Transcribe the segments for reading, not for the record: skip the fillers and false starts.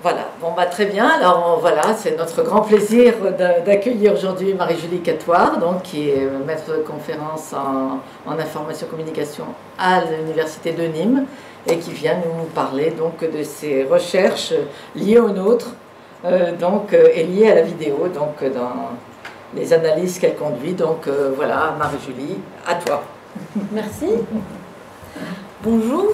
Voilà, bon bah très bien. Alors voilà, c'est notre grand plaisir d'accueillir aujourd'hui Marie-Julie Catoire, donc qui est maître de conférence en information communication à l'université de Nîmes et qui vient nous parler donc de ses recherches liées aux nôtres, et liées à la vidéo, donc dans les analyses qu'elle conduit. Donc voilà, Marie-Julie, à toi. Merci. Bonjour.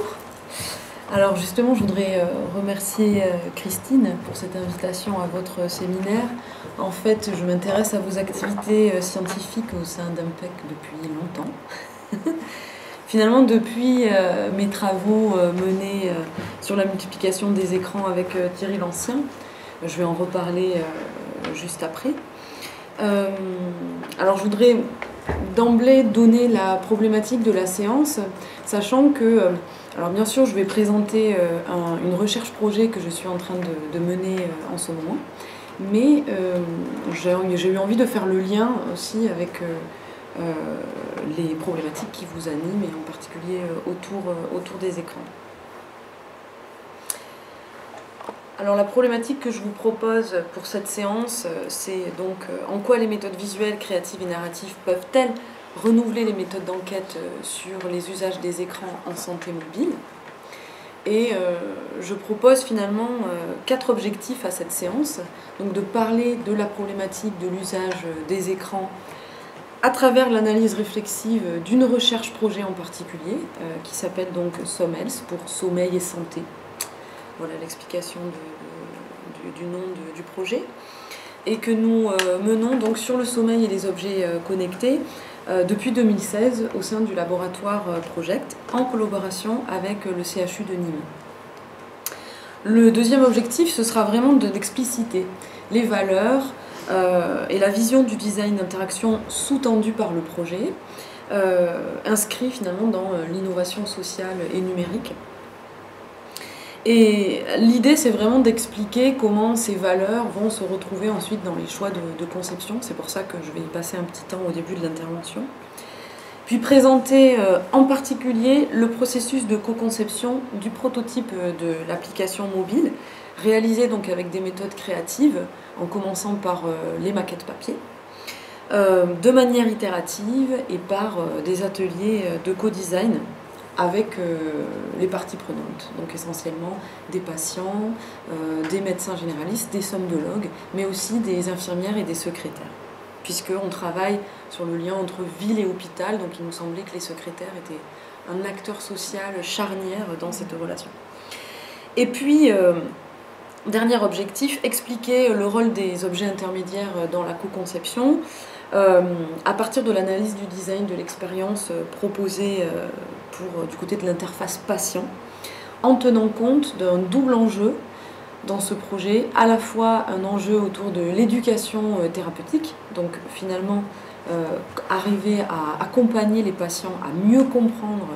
Alors justement, je voudrais remercier Christine pour cette invitation à votre séminaire. En fait, je m'intéresse à vos activités scientifiques au sein d'Impec depuis longtemps. Finalement, depuis mes travaux menés sur la multiplication des écrans avec Thierry Lancien, je vais en reparler juste après. Alors je voudrais d'emblée donner la problématique de la séance, sachant que... Alors bien sûr, je vais présenter une recherche projet que je suis en train de mener en ce moment, mais j'ai eu envie de faire le lien aussi avec les problématiques qui vous animent, et en particulier autour des écrans. Alors la problématique que je vous propose pour cette séance, c'est donc en quoi les méthodes visuelles, créatives et narratives peuvent-elles renouveler les méthodes d'enquête sur les usages des écrans en santé mobile. Et je propose finalement 4 objectifs à cette séance. Donc de parler de la problématique de l'usage des écrans à travers l'analyse réflexive d'une recherche projet en particulier, qui s'appelle donc SOMELS, pour sommeil et santé. Voilà l'explication du nom du projet. Et que nous menons donc sur le sommeil et les objets connectés depuis 2016 au sein du laboratoire Project en collaboration avec le CHU de Nîmes. Le deuxième objectif, ce sera vraiment d'expliciter les valeurs et la vision du design d'interaction sous-tendue par le projet, inscrit finalement dans l'innovation sociale et numérique. Et l'idée, c'est vraiment d'expliquer comment ces valeurs vont se retrouver ensuite dans les choix de conception. C'est pour ça que je vais y passer un petit temps au début de l'intervention. Puis présenter en particulier le processus de co-conception du prototype de l'application mobile, réalisé donc avec des méthodes créatives, en commençant par les maquettes papier, de manière itérative et par des ateliers de co-design avec les parties prenantes, donc essentiellement des patients, des médecins généralistes, des somnologues, mais aussi des infirmières et des secrétaires, puisqu'on travaille sur le lien entre ville et hôpital, donc il nous semblait que les secrétaires étaient un acteur social charnière dans cette relation. Et puis, dernier objectif, expliquer le rôle des objets intermédiaires dans la co-conception, à partir de l'analyse du design de l'expérience proposée du côté de l'interface patient, en tenant compte d'un double enjeu dans ce projet, à la fois un enjeu autour de l'éducation thérapeutique, donc finalement arriver à accompagner les patients à mieux comprendre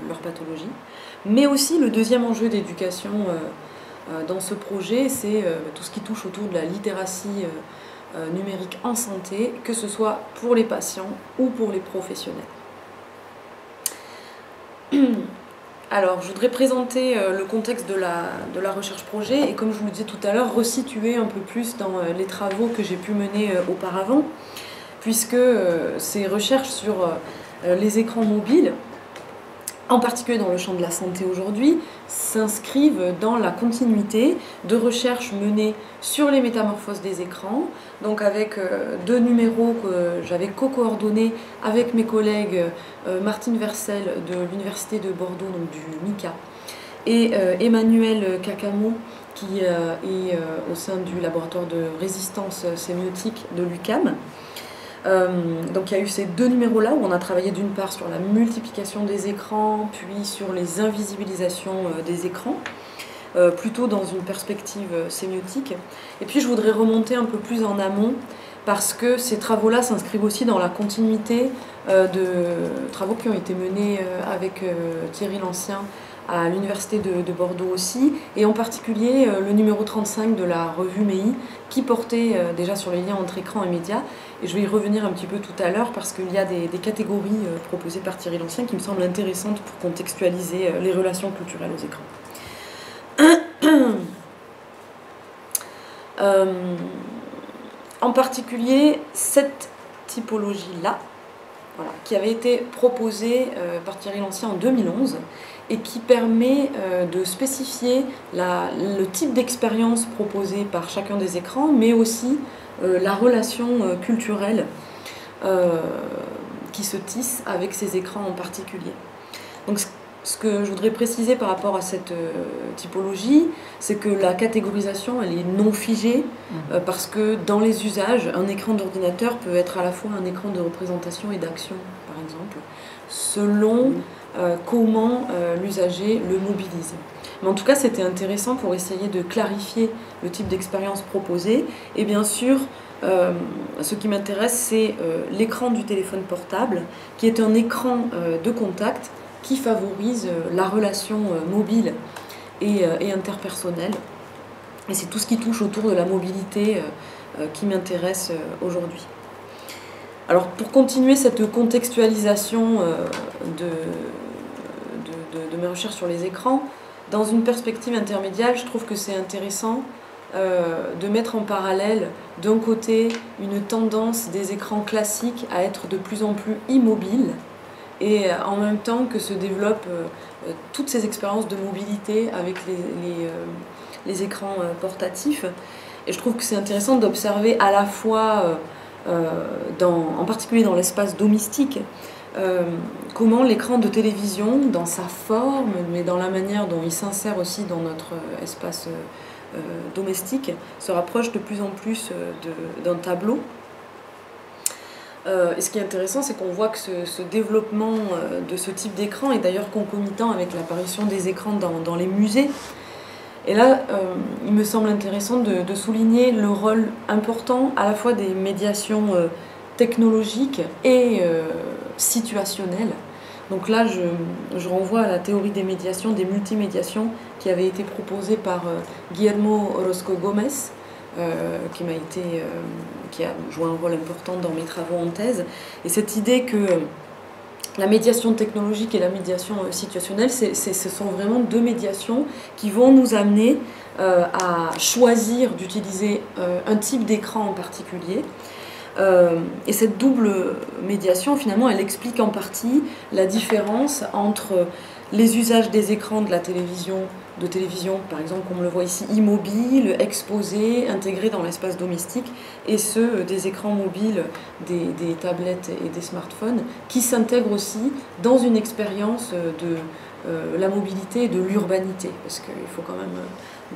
leur pathologie, mais aussi le deuxième enjeu d'éducation dans ce projet, c'est tout ce qui touche autour de la littératie numérique en santé, que ce soit pour les patients ou pour les professionnels. Alors, je voudrais présenter le contexte de la recherche projet et, comme je vous le disais tout à l'heure, resituer un peu plus dans les travaux que j'ai pu mener auparavant, puisque ces recherches sur les écrans mobiles, en particulier dans le champ de la santé aujourd'hui, s'inscrivent dans la continuité de recherches menées sur les métamorphoses des écrans, donc avec 2 numéros que j'avais co-coordonnés avec mes collègues Martine Versel de l'Université de Bordeaux, donc du MICA, et Emmanuel Cacamo, qui est au sein du laboratoire de résistance sémiotique de l'UQAM. Donc il y a eu ces 2 numéros-là où on a travaillé d'une part sur la multiplication des écrans, puis sur les invisibilisations des écrans, plutôt dans une perspective sémiotique. Et puis je voudrais remonter un peu plus en amont, parce que ces travaux-là s'inscrivent aussi dans la continuité de travaux qui ont été menés avec Thierry Lancien à l'Université de Bordeaux aussi, et en particulier le numéro 35 de la revue MEI, qui portait déjà sur les liens entre écran et médias. Et je vais y revenir un petit peu tout à l'heure, parce qu'il y a des catégories proposées par Thierry Lancien qui me semblent intéressantes pour contextualiser les relations culturelles aux écrans. En particulier, cette typologie-là, voilà, qui avait été proposée par Thierry Lancier en 2011 et qui permet de spécifier le type d'expérience proposée par chacun des écrans, mais aussi la relation culturelle qui se tisse avec ces écrans en particulier. Donc, ce que je voudrais préciser par rapport à cette typologie, c'est que la catégorisation, elle est non figée, parce que dans les usages, un écran d'ordinateur peut être à la fois un écran de représentation et d'action, par exemple, selon comment l'usager le mobilise. Mais en tout cas, c'était intéressant pour essayer de clarifier le type d'expérience proposée. Et bien sûr, ce qui m'intéresse, c'est l'écran du téléphone portable, qui est un écran de contact qui favorise la relation mobile et interpersonnelle. Et c'est tout ce qui touche autour de la mobilité qui m'intéresse aujourd'hui. Alors, pour continuer cette contextualisation de mes recherches sur les écrans, dans une perspective intermédiaire, je trouve que c'est intéressant de mettre en parallèle, d'un côté, une tendance des écrans classiques à être de plus en plus immobiles, et en même temps que se développent toutes ces expériences de mobilité avec les écrans portatifs. Et je trouve que c'est intéressant d'observer à la fois, en particulier dans l'espace domestique, comment l'écran de télévision, dans sa forme, mais dans la manière dont il s'insère aussi dans notre espace domestique, se rapproche de plus en plus d'un tableau. Et ce qui est intéressant, c'est qu'on voit que ce développement de ce type d'écran est d'ailleurs concomitant avec l'apparition des écrans dans les musées. Et là, il me semble intéressant de souligner le rôle important à la fois des médiations technologiques et situationnelles. Donc là, je renvoie à la théorie des médiations, des multimédiations, qui avait été proposée par Guillermo Orozco Gómez, qui a joué un rôle important dans mes travaux en thèse. Et cette idée que la médiation technologique et la médiation situationnelle, ce sont vraiment deux médiations qui vont nous amener à choisir d'utiliser un type d'écran en particulier. Et cette double médiation, finalement, elle explique en partie la différence entre les usages des écrans de la télévision, par exemple, comme on le voit ici, immobiles, exposés, intégrés dans l'espace domestique, et ceux des écrans mobiles, des tablettes et des smartphones, qui s'intègrent aussi dans une expérience de la mobilité et de l'urbanité. Parce qu'il faut quand même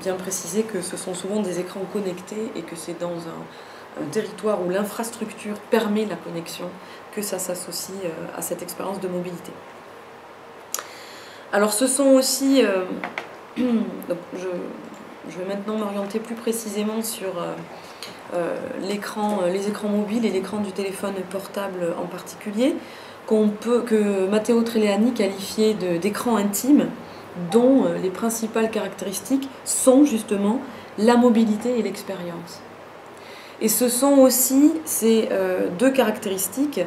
bien préciser que ce sont souvent des écrans connectés et que c'est dans un territoire où l'infrastructure permet la connexion que ça s'associe à cette expérience de mobilité. Alors ce sont aussi... donc je vais maintenant m'orienter plus précisément sur les écrans mobiles et l'écran du téléphone portable en particulier, que Matteo Treleani qualifiait d'écran intime, dont les principales caractéristiques sont justement la mobilité et l'expérience. Et ce sont aussi ces deux caractéristiques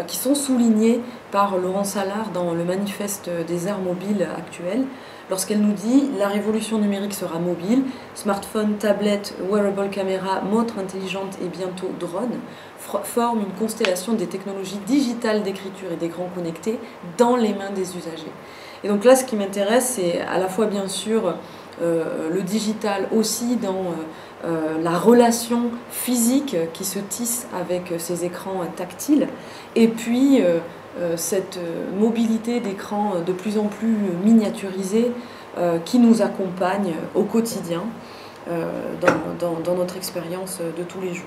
qui sont soulignées par Laurence Allard dans le manifeste des aires mobiles actuelles, lorsqu'elle nous dit « La révolution numérique sera mobile, smartphone, tablette, wearable camera, montre intelligente et bientôt drone forment une constellation des technologies digitales d'écriture et d'écran connectés dans les mains des usagers. » Et donc là, ce qui m'intéresse, c'est à la fois bien sûr le digital aussi dans la relation physique qui se tisse avec ces écrans tactiles, et puis cette mobilité d'écran de plus en plus miniaturisée qui nous accompagne au quotidien dans notre expérience de tous les jours.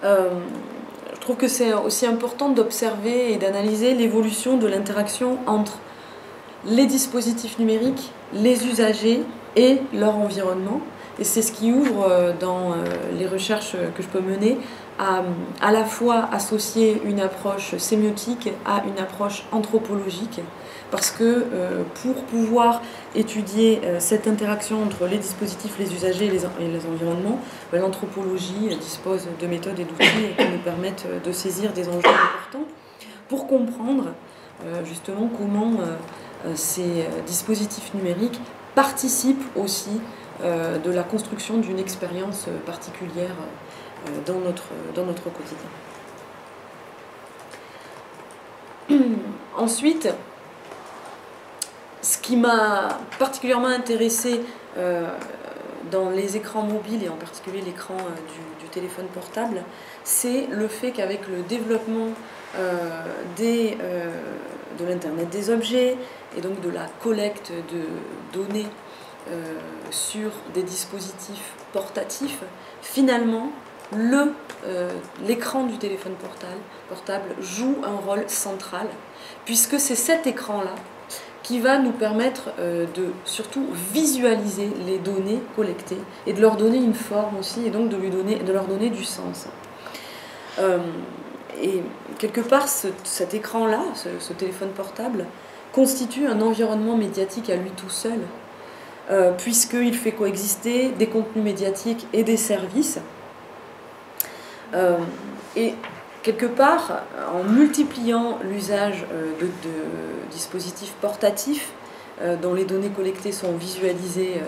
Je trouve que c'est aussi important d'observer et d'analyser l'évolution de l'interaction entre les dispositifs numériques, les usagers et leur environnement. Et c'est ce qui ouvre dans les recherches que je peux mener à la fois associer une approche sémiotique à une approche anthropologique, parce que pour pouvoir étudier cette interaction entre les dispositifs, les usagers et les environnements, l'anthropologie dispose de méthodes et d'outils qui nous permettent de saisir des enjeux importants pour comprendre justement comment ces dispositifs numériques participent aussi de la construction d'une expérience particulière dans notre quotidien. Ensuite, ce qui m'a particulièrement intéressée dans les écrans mobiles et en particulier l'écran du téléphone portable, c'est le fait qu'avec le développement de l'Internet des objets et donc de la collecte de données sur des dispositifs portatifs, finalement, l'écran du téléphone portable joue un rôle central, puisque c'est cet écran-là qui va nous permettre de surtout visualiser les données collectées et de leur donner une forme aussi, et donc de leur donner du sens. Et quelque part, cet écran-là, ce téléphone portable, constitue un environnement médiatique à lui tout seul, puisqu'il fait coexister des contenus médiatiques et des services. Et quelque part, en multipliant l'usage de dispositifs portatifs dont les données collectées sont visualisées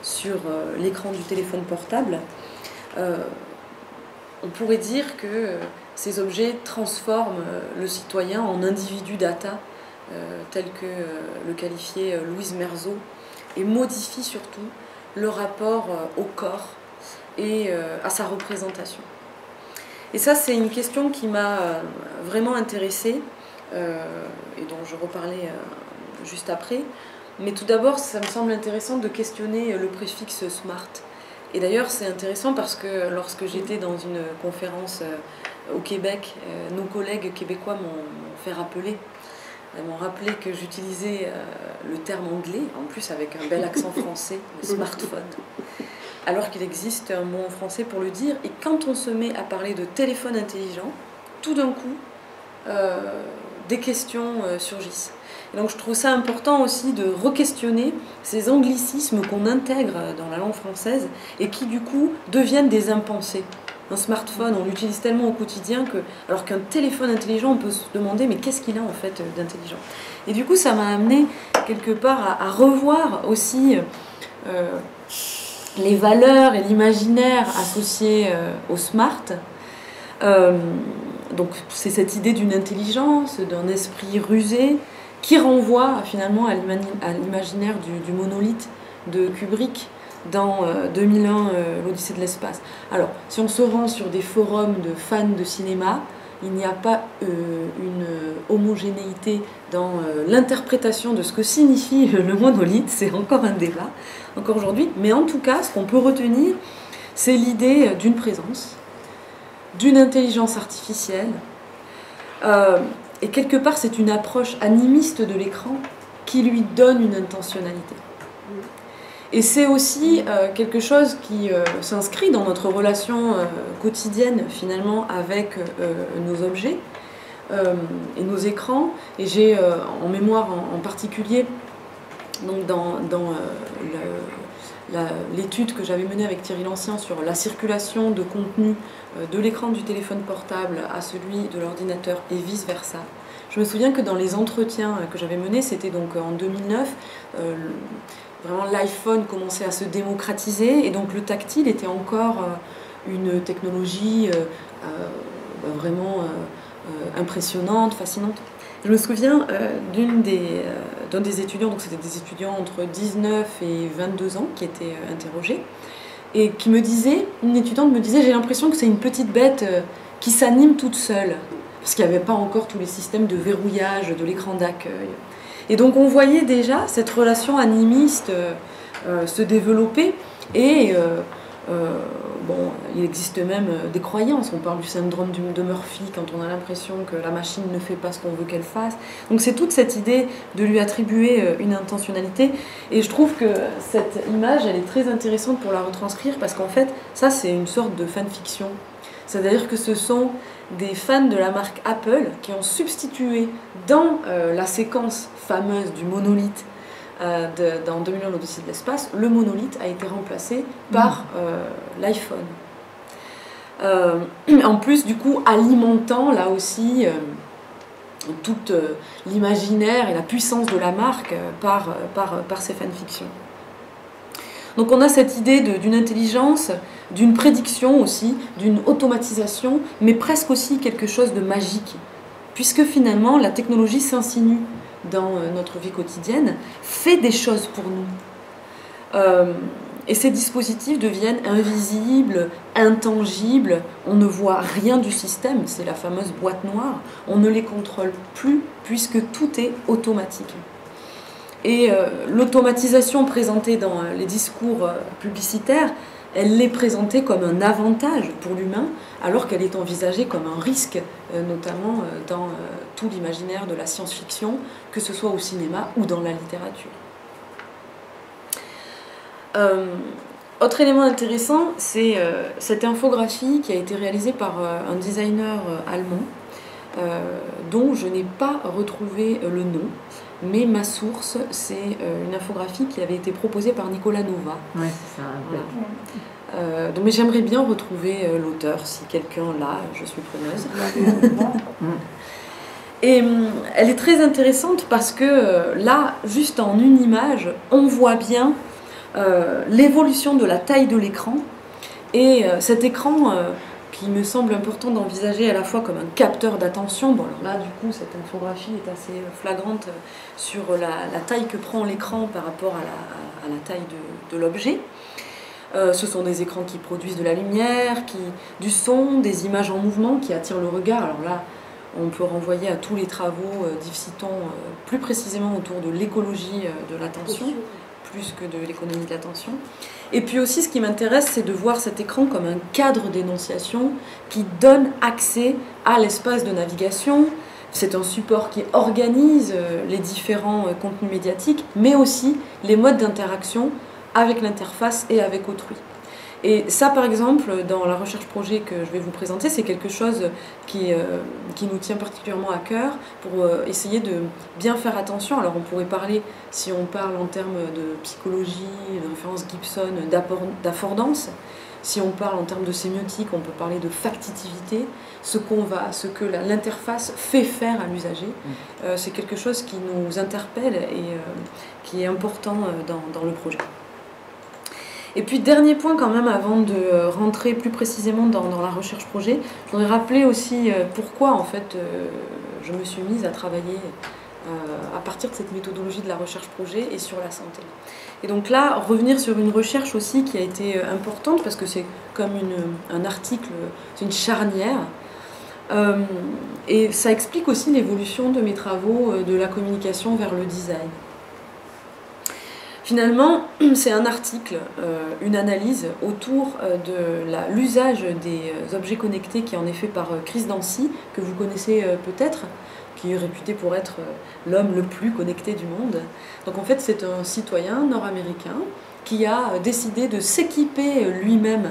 sur l'écran du téléphone portable, on pourrait dire que ces objets transforment le citoyen en individu data, tel que le qualifiait Louise Merzot, et modifient surtout le rapport au corps et à sa représentation. Et ça, c'est une question qui m'a vraiment intéressée et dont je reparlais juste après. Mais tout d'abord, ça me semble intéressant de questionner le préfixe smart. Et d'ailleurs, c'est intéressant parce que lorsque j'étais dans une conférence au Québec, nos collègues québécois m'ont fait rappeler. Elles m'ont rappelé que j'utilisais le terme anglais, en plus avec un bel accent français, le smartphone, alors qu'il existe un mot en français pour le dire. Et quand on se met à parler de téléphone intelligent, tout d'un coup, des questions surgissent. Et donc je trouve ça important aussi de re-questionner ces anglicismes qu'on intègre dans la langue française et qui du coup deviennent des impensés. Un smartphone, on l'utilise tellement au quotidien que, alors qu'un téléphone intelligent, on peut se demander mais qu'est-ce qu'il a en fait d'intelligent. Et du coup, ça m'a amené quelque part à revoir aussi les valeurs et l'imaginaire associés au smart. Donc c'est cette idée d'une intelligence, d'un esprit rusé, qui renvoie finalement à l'imaginaire du monolithe de Kubrick dans 2001, l'Odyssée de l'espace. Alors, si on se rend sur des forums de fans de cinéma, il n'y a pas une homogénéité dans l'interprétation de ce que signifie le monolithe, c'est encore un débat, encore aujourd'hui, mais en tout cas, ce qu'on peut retenir, c'est l'idée d'une présence, d'une intelligence artificielle, et quelque part, c'est une approche animiste de l'écran qui lui donne une intentionnalité. Et c'est aussi quelque chose qui s'inscrit dans notre relation quotidienne, finalement, avec nos objets et nos écrans. Et j'ai en mémoire en particulier, donc dans l'étude que j'avais menée avec Thierry Lancien sur la circulation de contenu de l'écran du téléphone portable à celui de l'ordinateur et vice-versa. Je me souviens que dans les entretiens que j'avais menés, c'était donc en 2009, vraiment l'iPhone commençait à se démocratiser et donc le tactile était encore une technologie vraiment impressionnante, fascinante. Je me souviens d'un des étudiants, donc c'était des étudiants entre 19 et 22 ans qui étaient interrogés, et qui me disait, une étudiante me disait, j'ai l'impression que c'est une petite bête qui s'anime toute seule, parce qu'il n'y avait pas encore tous les systèmes de verrouillage de l'écran d'accueil. Et donc on voyait déjà cette relation animiste se développer, et bon, il existe même des croyances, on parle du syndrome de Murphy quand on a l'impression que la machine ne fait pas ce qu'on veut qu'elle fasse. Donc c'est toute cette idée de lui attribuer une intentionnalité, et je trouve que cette image, elle est très intéressante pour la retranscrire, parce qu'en fait, ça c'est une sorte de fanfiction. C'est-à-dire que ce sont des fans de la marque Apple qui ont substitué dans la séquence fameuse du monolithe dans 2001 l'Odyssée de l'espace, le monolithe a été remplacé par l'iPhone. En plus, du coup, alimentant là aussi toute l'imaginaire et la puissance de la marque par ces fanfictions. Donc on a cette idée d'une intelligence, d'une prédiction aussi, d'une automatisation, mais presque aussi quelque chose de magique. Puisque finalement, la technologie s'insinue dans notre vie quotidienne, fait des choses pour nous. Et ces dispositifs deviennent invisibles, intangibles, on ne voit rien du système, c'est la fameuse boîte noire, on ne les contrôle plus puisque tout est automatique. Et l'automatisation présentée dans les discours publicitaires, elle l'est présentée comme un avantage pour l'humain, alors qu'elle est envisagée comme un risque, notamment dans tout l'imaginaire de la science-fiction, que ce soit au cinéma ou dans la littérature. Autre élément intéressant, c'est cette infographie qui a été réalisée par un designer allemand, dont je n'ai pas retrouvé le nom, mais ma source, c'est une infographie qui avait été proposée par Nicolas Nova. Oui, c'est ça. Voilà. Donc, mais j'aimerais bien retrouver l'auteur, si quelqu'un l'a, je suis preneuse. Et elle est très intéressante parce que là, juste en une image, on voit bien l'évolution de la taille de l'écran. Et cet écran qui me semble important d'envisager à la fois comme un capteur d'attention. Bon, alors là, du coup, cette infographie est assez flagrante sur la taille que prend l'écran par rapport à la taille de l'objet. Ce sont des écrans qui produisent de la lumière, du son, des images en mouvement qui attirent le regard. Alors là, on peut renvoyer à tous les travaux d'Yves Citon, plus précisément autour de l'écologie de l'attention, plus que de l'économie de l'attention. Et puis aussi, ce qui m'intéresse, c'est de voir cet écran comme un cadre d'énonciation qui donne accès à l'espace de navigation. C'est un support qui organise les différents contenus médiatiques, mais aussi les modes d'interaction avec l'interface et avec autrui. Et ça, par exemple, dans la recherche projet que je vais vous présenter, c'est quelque chose qui nous tient particulièrement à cœur pour essayer de bien faire attention. Alors on pourrait parler, si on parle en termes de psychologie, de référence Gibson, d'affordance. Si on parle en termes de sémiotique, on peut parler de factitivité, ce que l'interface fait faire à l'usager. C'est quelque chose qui nous interpelle et qui est important dans le projet. Et puis dernier point quand même avant de rentrer plus précisément dans la recherche projet, je voudrais rappeler aussi pourquoi en fait je me suis mise à travailler à partir de cette méthodologie de la recherche projet et sur la santé. Et donc là, revenir sur une recherche aussi qui a été importante parce que c'est comme un article, c'est une charnière. Et ça explique aussi l'évolution de mes travaux de la communication vers le design. Finalement, c'est un article, une analyse autour de l'usage des objets connectés qui en est fait par Chris Dancy, que vous connaissez peut-être, qui est réputé pour être l'homme le plus connecté du monde. Donc en fait, c'est un citoyen nord-américain qui a décidé de s'équiper lui-même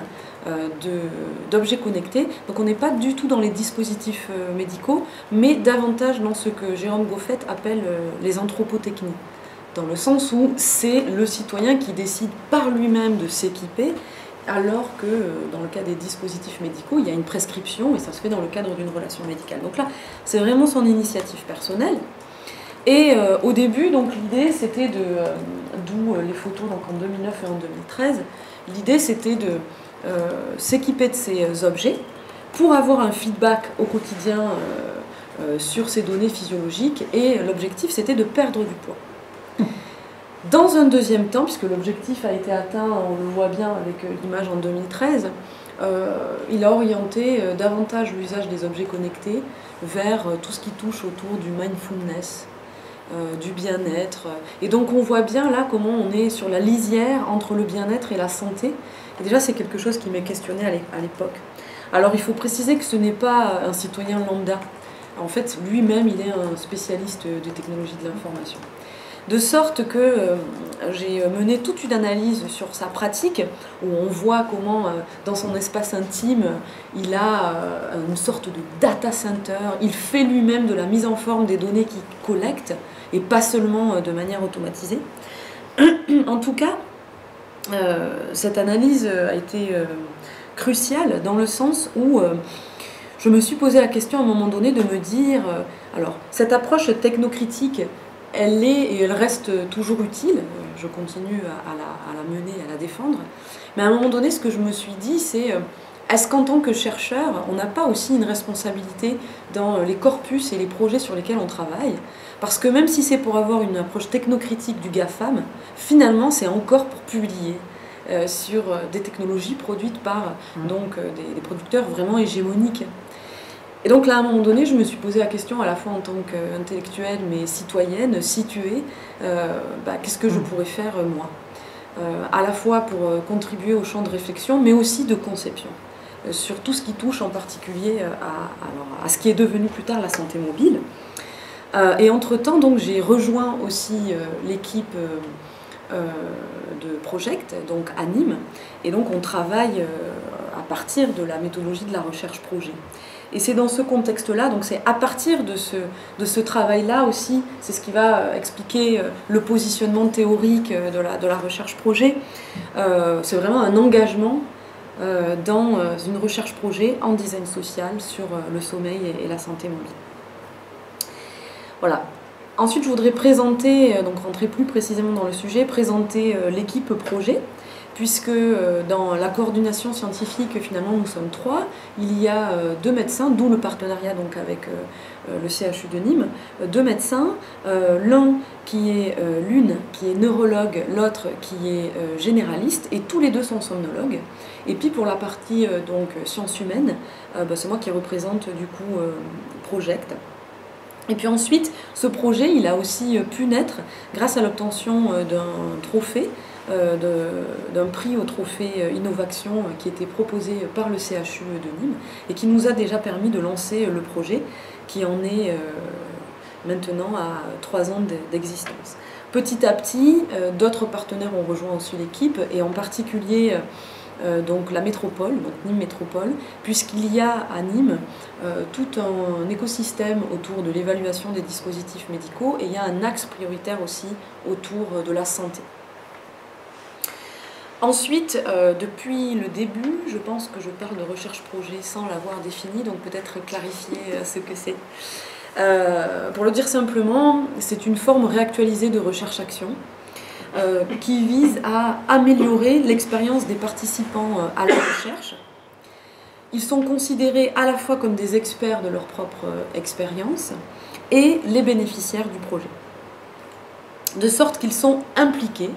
d'objets connectés. Donc on n'est pas du tout dans les dispositifs médicaux, mais davantage dans ce que Jérôme Goffet appelle les anthropotechnies. Dans le sens où c'est le citoyen qui décide par lui-même de s'équiper, alors que dans le cas des dispositifs médicaux, il y a une prescription et ça se fait dans le cadre d'une relation médicale. Donc là, c'est vraiment son initiative personnelle. Et au début, donc l'idée c'était d'où les photos donc en 2009 et en 2013, l'idée c'était de s'équiper de ces objets pour avoir un feedback au quotidien sur ces données physiologiques et l'objectif c'était de perdre du poids. Dans un deuxième temps, puisque l'objectif a été atteint, on le voit bien avec l'image en 2013, il a orienté davantage l'usage des objets connectés vers tout ce qui touche autour du mindfulness, du bien-être. Et donc on voit bien là comment on est sur la lisière entre le bien-être et la santé. Et déjà c'est quelque chose qui m'est questionné à l'époque. Alors il faut préciser que ce n'est pas un citoyen lambda. En fait, lui-même, il est un spécialiste des technologies de l'information. De sorte que j'ai mené toute une analyse sur sa pratique, où on voit comment, dans son espace intime, il a une sorte de data center, il fait lui-même de la mise en forme des données qu'il collecte, et pas seulement de manière automatisée. En tout cas, cette analyse a été cruciale dans le sens où je me suis posé la question à un moment donné de me dire, alors, cette approche technocritique, elle est et elle reste toujours utile. je continue à la mener, à la défendre. Mais à un moment donné, ce que je me suis dit, c'est est-ce qu'en tant que chercheur, on n'a pas aussi une responsabilité dans les corpus et les projets sur lesquels on travaille? Parce que même si c'est pour avoir une approche technocritique du GAFAM, finalement, c'est encore pour publier sur des technologies produites par donc, des producteurs vraiment hégémoniques. Et donc là, à un moment donné, je me suis posé la question, à la fois en tant qu'intellectuelle, mais citoyenne, située, qu'est-ce que je pourrais faire, moi, à la fois pour contribuer au champ de réflexion, mais aussi de conception, sur tout ce qui touche en particulier à ce qui est devenu plus tard la santé mobile. Et entre-temps, donc, j'ai rejoint aussi l'équipe de Project, donc à Nîmes, et donc on travaille à partir de la méthodologie de la recherche projet. Et c'est dans ce contexte-là, donc c'est à partir de ce travail-là aussi, c'est ce qui va expliquer le positionnement théorique de la recherche projet. C'est vraiment un engagement dans une recherche projet en design social sur le sommeil et la santé mobile. Voilà. Ensuite, je voudrais présenter, donc rentrer plus précisément dans le sujet, présenter l'équipe projet, puisque dans la coordination scientifique, finalement, nous sommes 3. Il y a 2 médecins, d'où le partenariat donc, avec le CHU de Nîmes. 2 médecins, l'une qui est neurologue, l'autre qui est généraliste, et tous les 2 sont somnologues. Et puis pour la partie donc, sciences humaines, c'est moi qui représente du coup Project. Et puis ensuite, ce projet, il a aussi pu naître grâce à l'obtention d'un trophée, d'un prix au trophée Innovation qui était proposé par le CHU de Nîmes et qui nous a déjà permis de lancer le projet qui en est maintenant à 3 ans d'existence. Petit à petit, d'autres partenaires ont rejoint aussi l'équipe et en particulier donc la métropole, donc Nîmes Métropole, puisqu'il y a à Nîmes tout un écosystème autour de l'évaluation des dispositifs médicaux et il y a un axe prioritaire aussi autour de la santé. Ensuite, depuis le début, je pense que je parle de recherche projet sans l'avoir défini, donc peut-être clarifier ce que c'est. Pour le dire simplement, c'est une forme réactualisée de recherche-action qui vise à améliorer l'expérience des participants à la recherche. Ils sont considérés à la fois comme des experts de leur propre expérience et les bénéficiaires du projet. De sorte qu'ils sont impliqués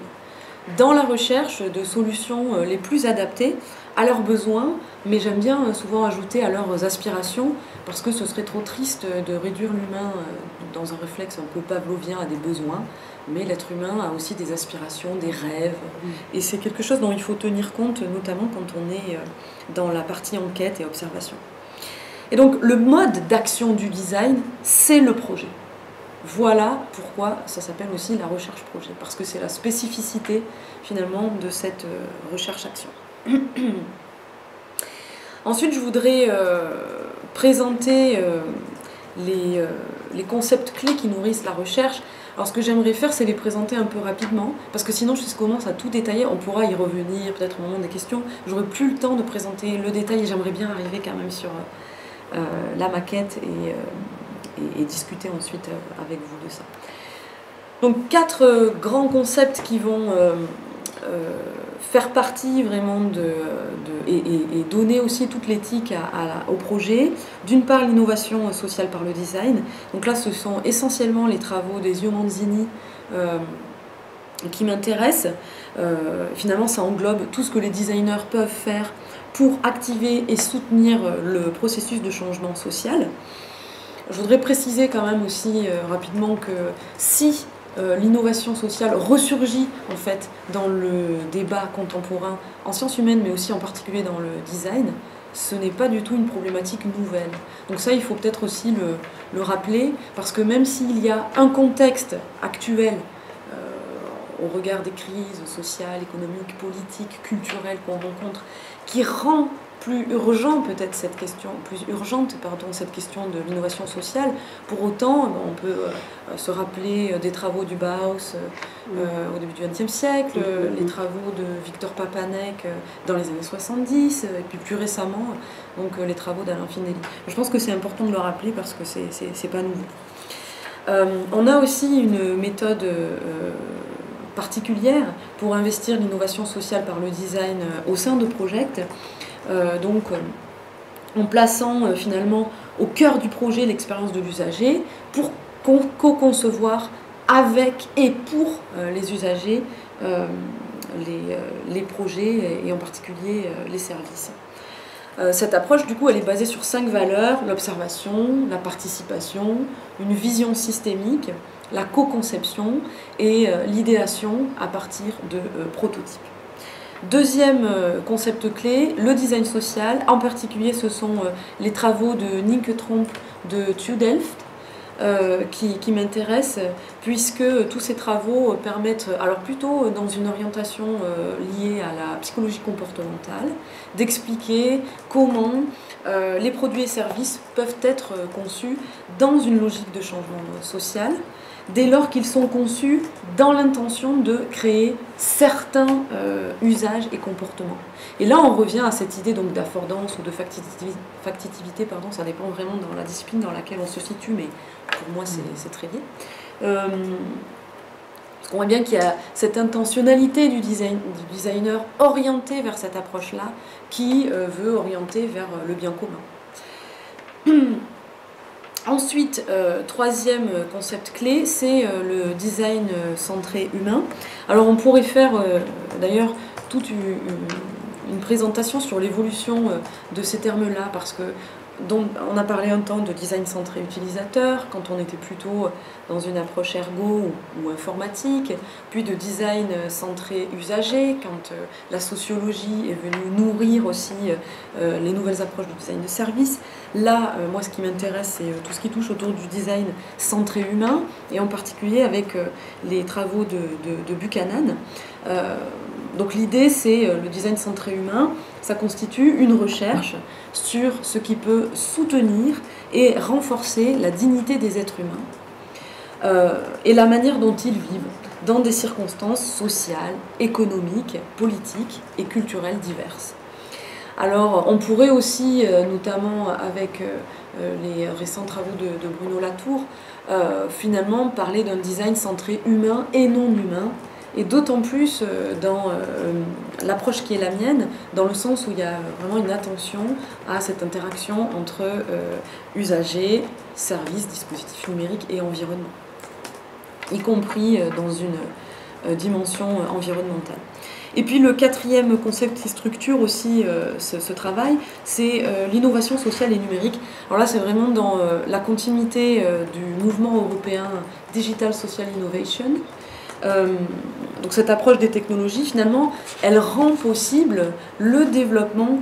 dans la recherche de solutions les plus adaptées à leurs besoins, mais j'aime bien souvent ajouter à leurs aspirations, parce que ce serait trop triste de réduire l'humain dans un réflexe un peu pavlovien à des besoins, mais l'être humain a aussi des aspirations, des rêves, et c'est quelque chose dont il faut tenir compte, notamment quand on est dans la partie enquête et observation. Et donc le mode d'action du design, c'est le projet. Voilà pourquoi ça s'appelle aussi la recherche projet, parce que c'est la spécificité finalement de cette recherche-action. Ensuite, je voudrais présenter les concepts clés qui nourrissent la recherche. Alors ce que j'aimerais faire, c'est les présenter un peu rapidement, parce que sinon, si je commence à tout détailler, on pourra y revenir peut-être au moment des questions. J'aurai plus le temps de présenter le détail et j'aimerais bien arriver quand même sur la maquette et discuter ensuite avec vous de ça. Donc 4 grands concepts qui vont faire partie vraiment et donner aussi toute l'éthique au projet. D'une part, l'innovation sociale par le design. Donc là, ce sont essentiellement les travaux des Zio Manzini qui m'intéressent. Finalement, ça englobe tout ce que les designers peuvent faire pour activer et soutenir le processus de changement social. Je voudrais préciser quand même aussi rapidement que si l'innovation sociale ressurgit en fait dans le débat contemporain en sciences humaines, mais aussi en particulier dans le design, ce n'est pas du tout une problématique nouvelle. Donc ça, il faut peut-être aussi le rappeler, parce que même s'il y a un contexte actuel au regard des crises sociales, économiques, politiques, culturelles qu'on rencontre, qui rend plus urgent peut-être cette question, plus urgente pardon, cette question de l'innovation sociale. Pour autant, on peut se rappeler des travaux du Bauhaus au début du XXe siècle, les travaux de Victor Papanek dans les années 70, et puis plus récemment, donc les travaux d'Alain Finelli. Je pense que c'est important de le rappeler parce que c'est pas nouveau. On a aussi une méthode particulière pour investir l'innovation sociale par le design au sein de Project. En plaçant finalement au cœur du projet l'expérience de l'usager pour co-concevoir avec et pour les usagers les projets et en particulier les services. Cette approche, du coup, elle est basée sur 5 valeurs: l'observation, la participation, une vision systémique, la co-conception et l'idéation à partir de prototypes. Deuxième concept clé, le design social. En particulier, ce sont les travaux de Nienke Tromp de TU Delft qui m'intéressent, puisque tous ces travaux permettent, alors plutôt dans une orientation liée à la psychologie comportementale, d'expliquer comment les produits et services peuvent être conçus dans une logique de changement social, dès lors qu'ils sont conçus dans l'intention de créer certains usages et comportements. Et là, on revient à cette idée donc d'affordance ou de factitivité, pardon, ça dépend vraiment dans la discipline dans laquelle on se situe, mais pour moi, c'est très lié. Parce qu'on voit bien qu'il y a cette intentionnalité du designer orientée vers cette approche-là, qui veut orienter vers le bien commun. Ensuite, troisième concept clé, c'est le design centré humain. Alors on pourrait faire d'ailleurs toute une présentation sur l'évolution de ces termes-là, parce que on a parlé un temps de design centré utilisateur, quand on était plutôt dans une approche ergo ou informatique, puis de design centré usager, quand la sociologie est venue nourrir aussi les nouvelles approches du design de service. Là, moi, ce qui m'intéresse, c'est tout ce qui touche autour du design centré humain, et en particulier avec les travaux de Buchanan. Donc l'idée, c'est le design centré humain, ça constitue une recherche sur ce qui peut soutenir et renforcer la dignité des êtres humains et la manière dont ils vivent dans des circonstances sociales, économiques, politiques et culturelles diverses. Alors on pourrait aussi, notamment avec les récents travaux de Bruno Latour, finalement parler d'un design centré humain et non humain, et d'autant plus dans l'approche qui est la mienne, dans le sens où il y a vraiment une attention à cette interaction entre usagers, services, dispositifs numériques et environnement, y compris dans une dimension environnementale. Et puis le quatrième concept qui structure aussi ce travail, c'est l'innovation sociale et numérique. Alors là, c'est vraiment dans la continuité du mouvement européen Digital Social Innovation. Donc cette approche des technologies, finalement, elle rend possible le développement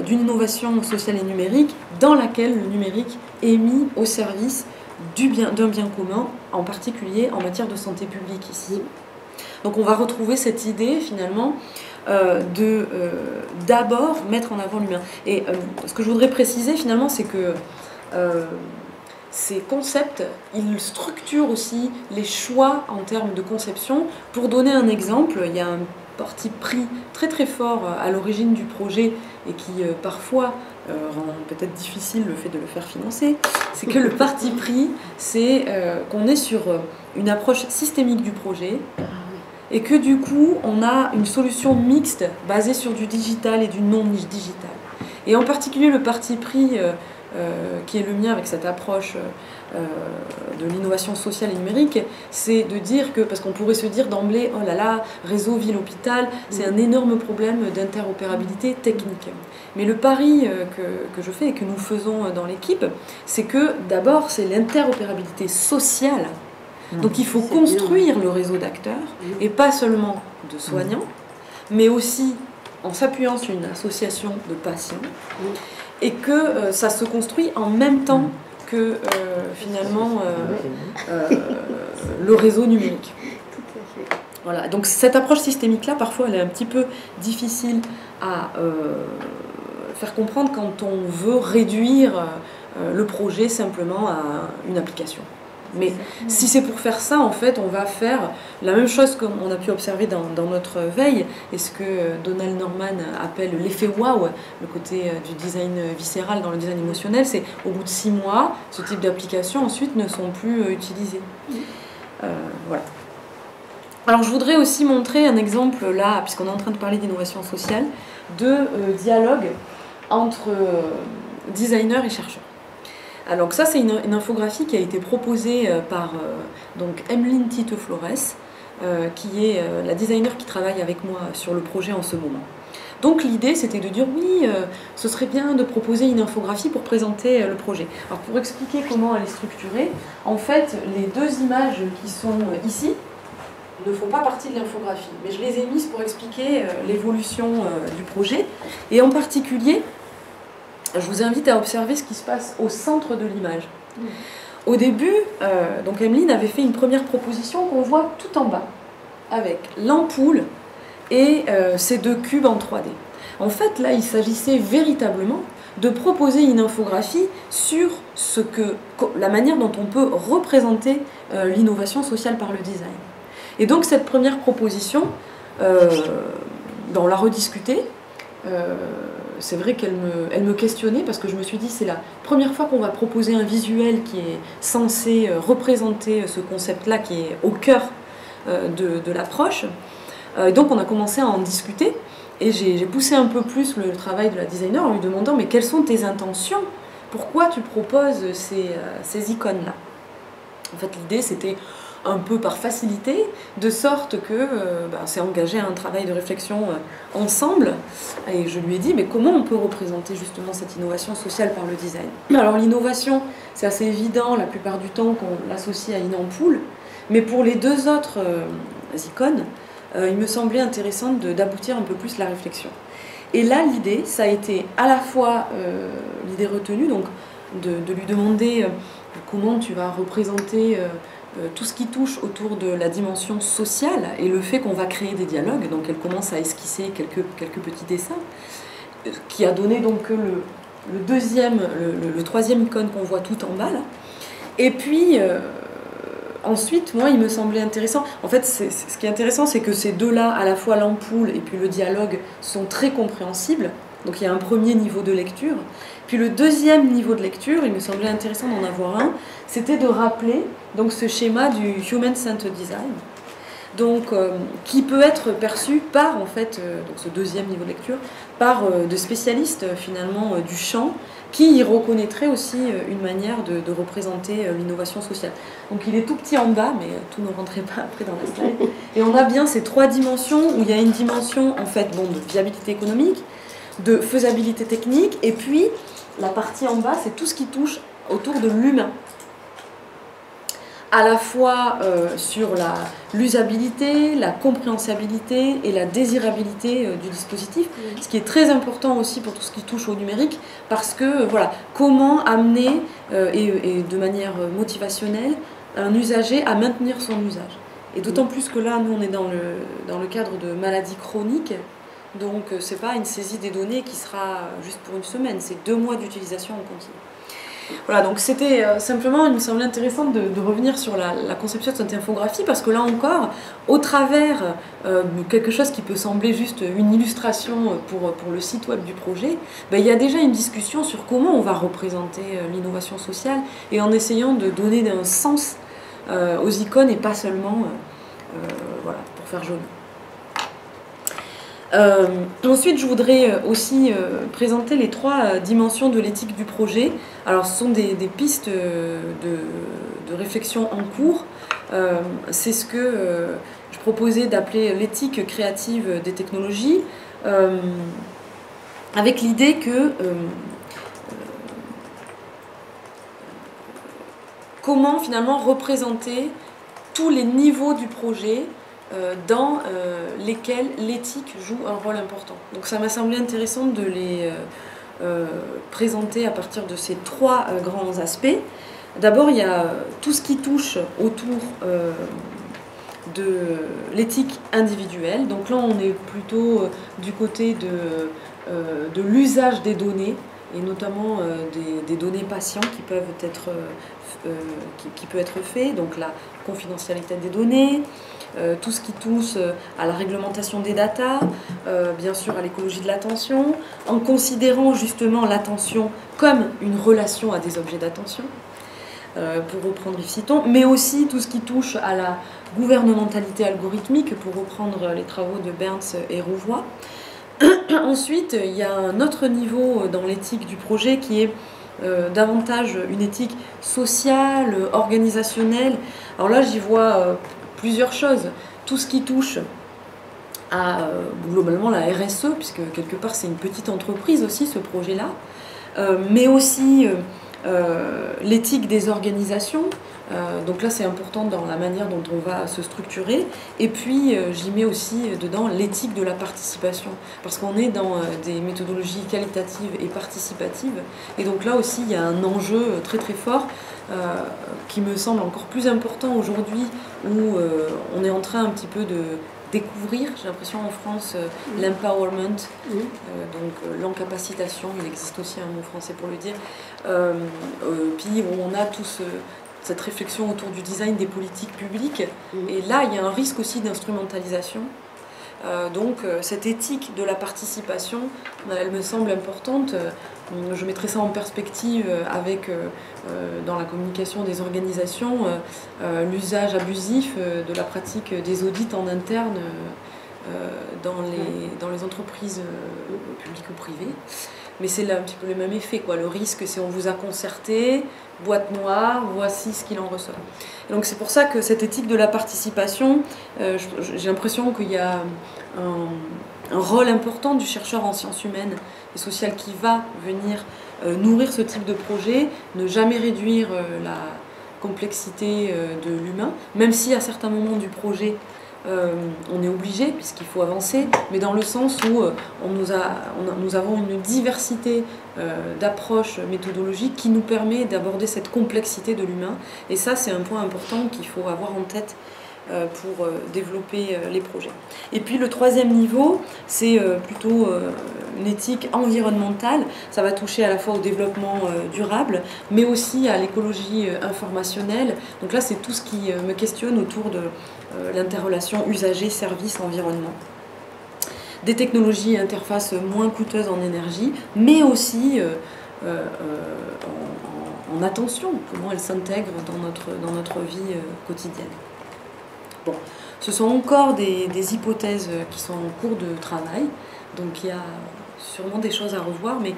d'une innovation sociale et numérique dans laquelle le numérique est mis au service d'un bien commun, en particulier en matière de santé publique ici. Donc on va retrouver cette idée finalement de d'abord mettre en avant l'humain. Et ce que je voudrais préciser finalement, c'est que ces concepts, ils structurent aussi les choix en termes de conception. Pour donner un exemple, il y a un parti pris très très fort à l'origine du projet et qui parfois rend peut-être difficile le fait de le faire financer. C'est que le parti pris, c'est qu'on est sur une approche systémique du projet et que du coup, on a une solution mixte basée sur du digital et du non-digital. Et en particulier, le parti pris qui est le mien avec cette approche de l'innovation sociale et numérique, c'est de dire que, parce qu'on pourrait se dire d'emblée, oh là là, réseau ville-hôpital, c'est un énorme problème d'interopérabilité technique. Mais le pari que je fais et que nous faisons dans l'équipe, c'est que d'abord, c'est l'interopérabilité sociale. Donc il faut construire le réseau d'acteurs, et pas seulement de soignants, mais aussi en s'appuyant sur une association de patients, et que ça se construit en même temps que finalement le réseau numérique. Voilà. Donc cette approche systémique-là, parfois, elle est un petit peu difficile à faire comprendre quand on veut réduire le projet simplement à une application. Mais si c'est pour faire ça, en fait, on va faire la même chose qu'on a pu observer dans notre veille, et ce que Donald Norman appelle l'effet wow, le côté du design viscéral dans le design émotionnel, c'est au bout de 6 mois, ce type d'applications ensuite ne sont plus utilisées. Voilà. Alors je voudrais aussi montrer un exemple là, puisqu'on est en train de parler d'innovation sociale, de dialogue entre designers et chercheurs. Alors ça c'est une infographie qui a été proposée par donc Emeline Tite-Flores, qui est la designer qui travaille avec moi sur le projet en ce moment. Donc l'idée c'était de dire oui, ce serait bien de proposer une infographie pour présenter le projet. Alors pour expliquer comment elle est structurée, en fait les deux images qui sont ici ne font pas partie de l'infographie, mais je les ai mises pour expliquer l'évolution du projet. Et en particulier, je vous invite à observer ce qui se passe au centre de l'image. Au début, donc Emeline avait fait une première proposition qu'on voit tout en bas, avec l'ampoule et ces deux cubes en 3D. En fait, là, il s'agissait véritablement de proposer une infographie sur la manière dont on peut représenter l'innovation sociale par le design. Et donc, cette première proposition, on l'a rediscutée. C'est vrai qu'elle me questionnait parce que je me suis dit c'est la première fois qu'on va proposer un visuel qui est censé représenter ce concept-là qui est au cœur de l'approche. Donc on a commencé à en discuter et j'ai poussé un peu plus le travail de la designer en lui demandant mais quelles sont tes intentions? Pourquoi tu proposes ces icônes-là? En fait l'idée c'était un peu par facilité, de sorte que c'est engagé un travail de réflexion ensemble. Et je lui ai dit, mais comment on peut représenter justement cette innovation sociale par le design? Alors l'innovation, c'est assez évident la plupart du temps qu'on l'associe à une ampoule, mais pour les deux autres icônes, il me semblait intéressant d'aboutir un peu plus la réflexion. Et là, l'idée, ça a été à la fois l'idée retenue, donc de lui demander comment tu vas représenter tout ce qui touche autour de la dimension sociale et le fait qu'on va créer des dialogues. Donc elle commence à esquisser quelques petits dessins, qui a donné donc le troisième icône qu'on voit tout en bas là. Et puis ensuite, moi, il me semblait intéressant. En fait, ce qui est intéressant, c'est que ces deux-là, à la fois l'ampoule et puis le dialogue, sont très compréhensibles. Donc il y a un premier niveau de lecture. Puis le deuxième niveau de lecture, il me semblait intéressant d'en avoir un, c'était de rappeler donc, ce schéma du Human-Centered Design, donc, qui peut être perçu par, en fait, donc ce deuxième niveau de lecture, par de spécialistes finalement du champ, qui y reconnaîtraient aussi une manière de représenter l'innovation sociale. Donc il est tout petit en bas, mais tout ne rentrait pas après dans la slide. Et on a bien ces trois dimensions, où il y a une dimension en fait, de viabilité économique, de faisabilité technique, et puis la partie en bas, c'est tout ce qui touche autour de l'humain. À la fois sur l'usabilité, la compréhensibilité et la désirabilité du dispositif, ce qui est très important aussi pour tout ce qui touche au numérique, parce que voilà, comment amener et de manière motivationnelle un usager à maintenir son usage. Et d'autant plus que là, nous on est dans le cadre de maladies chroniques. Donc c'est pas une saisie des données qui sera juste pour une semaine, c'est 2 mois d'utilisation en continu. Voilà, donc c'était simplement, il me semblait intéressant de revenir sur la conception de cette infographie, parce que là encore, au travers quelque chose qui peut sembler juste une illustration pour le site web du projet, il y a déjà une discussion sur comment on va représenter l'innovation sociale, et en essayant de donner un sens aux icônes et pas seulement voilà, pour faire joli. Ensuite, je voudrais aussi présenter les 3 dimensions de l'éthique du projet. Alors, ce sont des pistes de réflexion en cours. C'est ce que je proposais d'appeler l'éthique créative des technologies, avec l'idée que comment finalement représenter tous les niveaux du projet dans lesquels l'éthique joue un rôle important. Donc ça m'a semblé intéressant de les présenter à partir de ces 3 grands aspects. D'abord, il y a tout ce qui touche autour de l'éthique individuelle. Donc là, on est plutôt du côté de l'usage des données, et notamment des données patients qui peuvent être, qui peut être fait, donc la confidentialité des données, tout ce qui touche à la réglementation des datas, bien sûr à l'écologie de l'attention, en considérant justement l'attention comme une relation à des objets d'attention, pour reprendre Yves Citon, mais aussi tout ce qui touche à la gouvernementalité algorithmique, pour reprendre les travaux de Berns et Rouvois. Ensuite, il y a un autre niveau dans l'éthique du projet qui est davantage une éthique sociale, organisationnelle. Alors là, j'y vois plusieurs choses. Tout ce qui touche à globalement la RSE, puisque quelque part c'est une petite entreprise aussi, ce projet-là, mais aussi l'éthique des organisations. Donc là, c'est important dans la manière dont on va se structurer. Et puis, j'y mets aussi dedans l'éthique de la participation. Parce qu'on est dans des méthodologies qualitatives et participatives. Et donc là aussi, il y a un enjeu très très fort qui me semble encore plus important aujourd'hui, où on est en train un petit peu de découvrir, j'ai l'impression en France, l'empowerment, donc l'encapacitation, il existe aussi un mot français pour le dire, puis où on a tous cette réflexion autour du design des politiques publiques, et là il y a un risque aussi d'instrumentalisation. Donc cette éthique de la participation, elle me semble importante. Je mettrai ça en perspective avec, dans la communication des organisations, l'usage abusif de la pratique des audits en interne dans les entreprises publiques ou privées. Mais c'est là un petit peu le même effet, quoi. Le risque, c'est on vous a concerté, boîte noire, voici ce qu'il en ressort. Et donc c'est pour ça que cette éthique de la participation, j'ai l'impression qu'il y a un rôle important du chercheur en sciences humaines et sociales qui va venir nourrir ce type de projet, ne jamais réduire la complexité de l'humain, même si à certains moments du projet, on est obligé, puisqu'il faut avancer, mais dans le sens où nous avons une diversité d'approches méthodologiques qui nous permet d'aborder cette complexité de l'humain. Et ça, c'est un point important qu'il faut avoir en tête pour développer les projets. Et puis le troisième niveau, c'est plutôt une éthique environnementale. Ça va toucher à la fois au développement durable, mais aussi à l'écologie informationnelle. Donc là, c'est tout ce qui me questionne autour de l'interrelation usager-service-environnement. Des technologies et interfaces moins coûteuses en énergie, mais aussi en attention, comment elles s'intègrent dans notre vie quotidienne. Bon, ce sont encore des hypothèses qui sont en cours de travail, donc il y a sûrement des choses à revoir, mais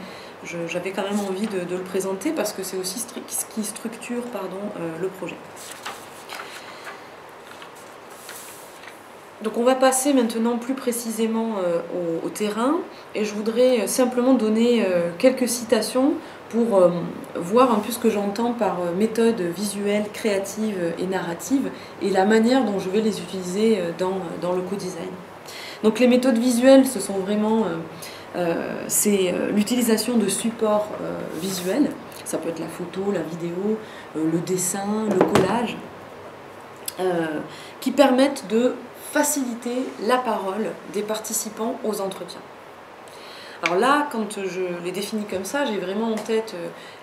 j'avais quand même envie de le présenter parce que c'est aussi ce qui structure le projet. Donc on va passer maintenant plus précisément au terrain, et je voudrais simplement donner quelques citations pour voir un peu ce que j'entends par méthode visuelle, créative et narrative, et la manière dont je vais les utiliser dans le co-design. Donc les méthodes visuelles, ce sont vraiment c'est l'utilisation de supports visuels, ça peut être la photo, la vidéo, le dessin, le collage, qui permettent de faciliter la parole des participants aux entretiens. Alors là, quand je les définis comme ça, j'ai vraiment en tête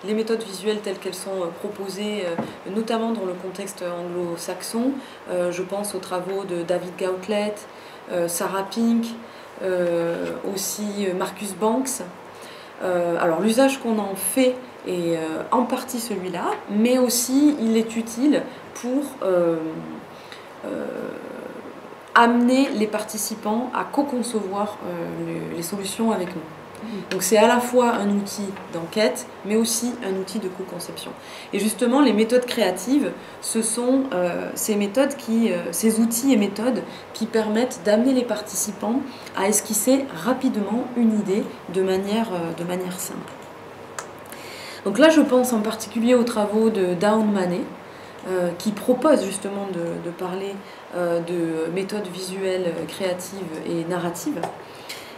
les méthodes visuelles telles qu'elles sont proposées, notamment dans le contexte anglo-saxon. Je pense aux travaux de David Gauntlett, Sarah Pink, aussi Marcus Banks. Alors l'usage qu'on en fait est en partie celui-là, mais aussi il est utile pour amener les participants à co-concevoir les solutions avec nous. Donc c'est à la fois un outil d'enquête, mais aussi un outil de co-conception. Et justement, les méthodes créatives, ce sont ces outils et méthodes qui permettent d'amener les participants à esquisser rapidement une idée de manière simple. Donc là, je pense en particulier aux travaux de Dawn Manet, qui propose justement de parler de méthodes visuelles, créatives et narratives.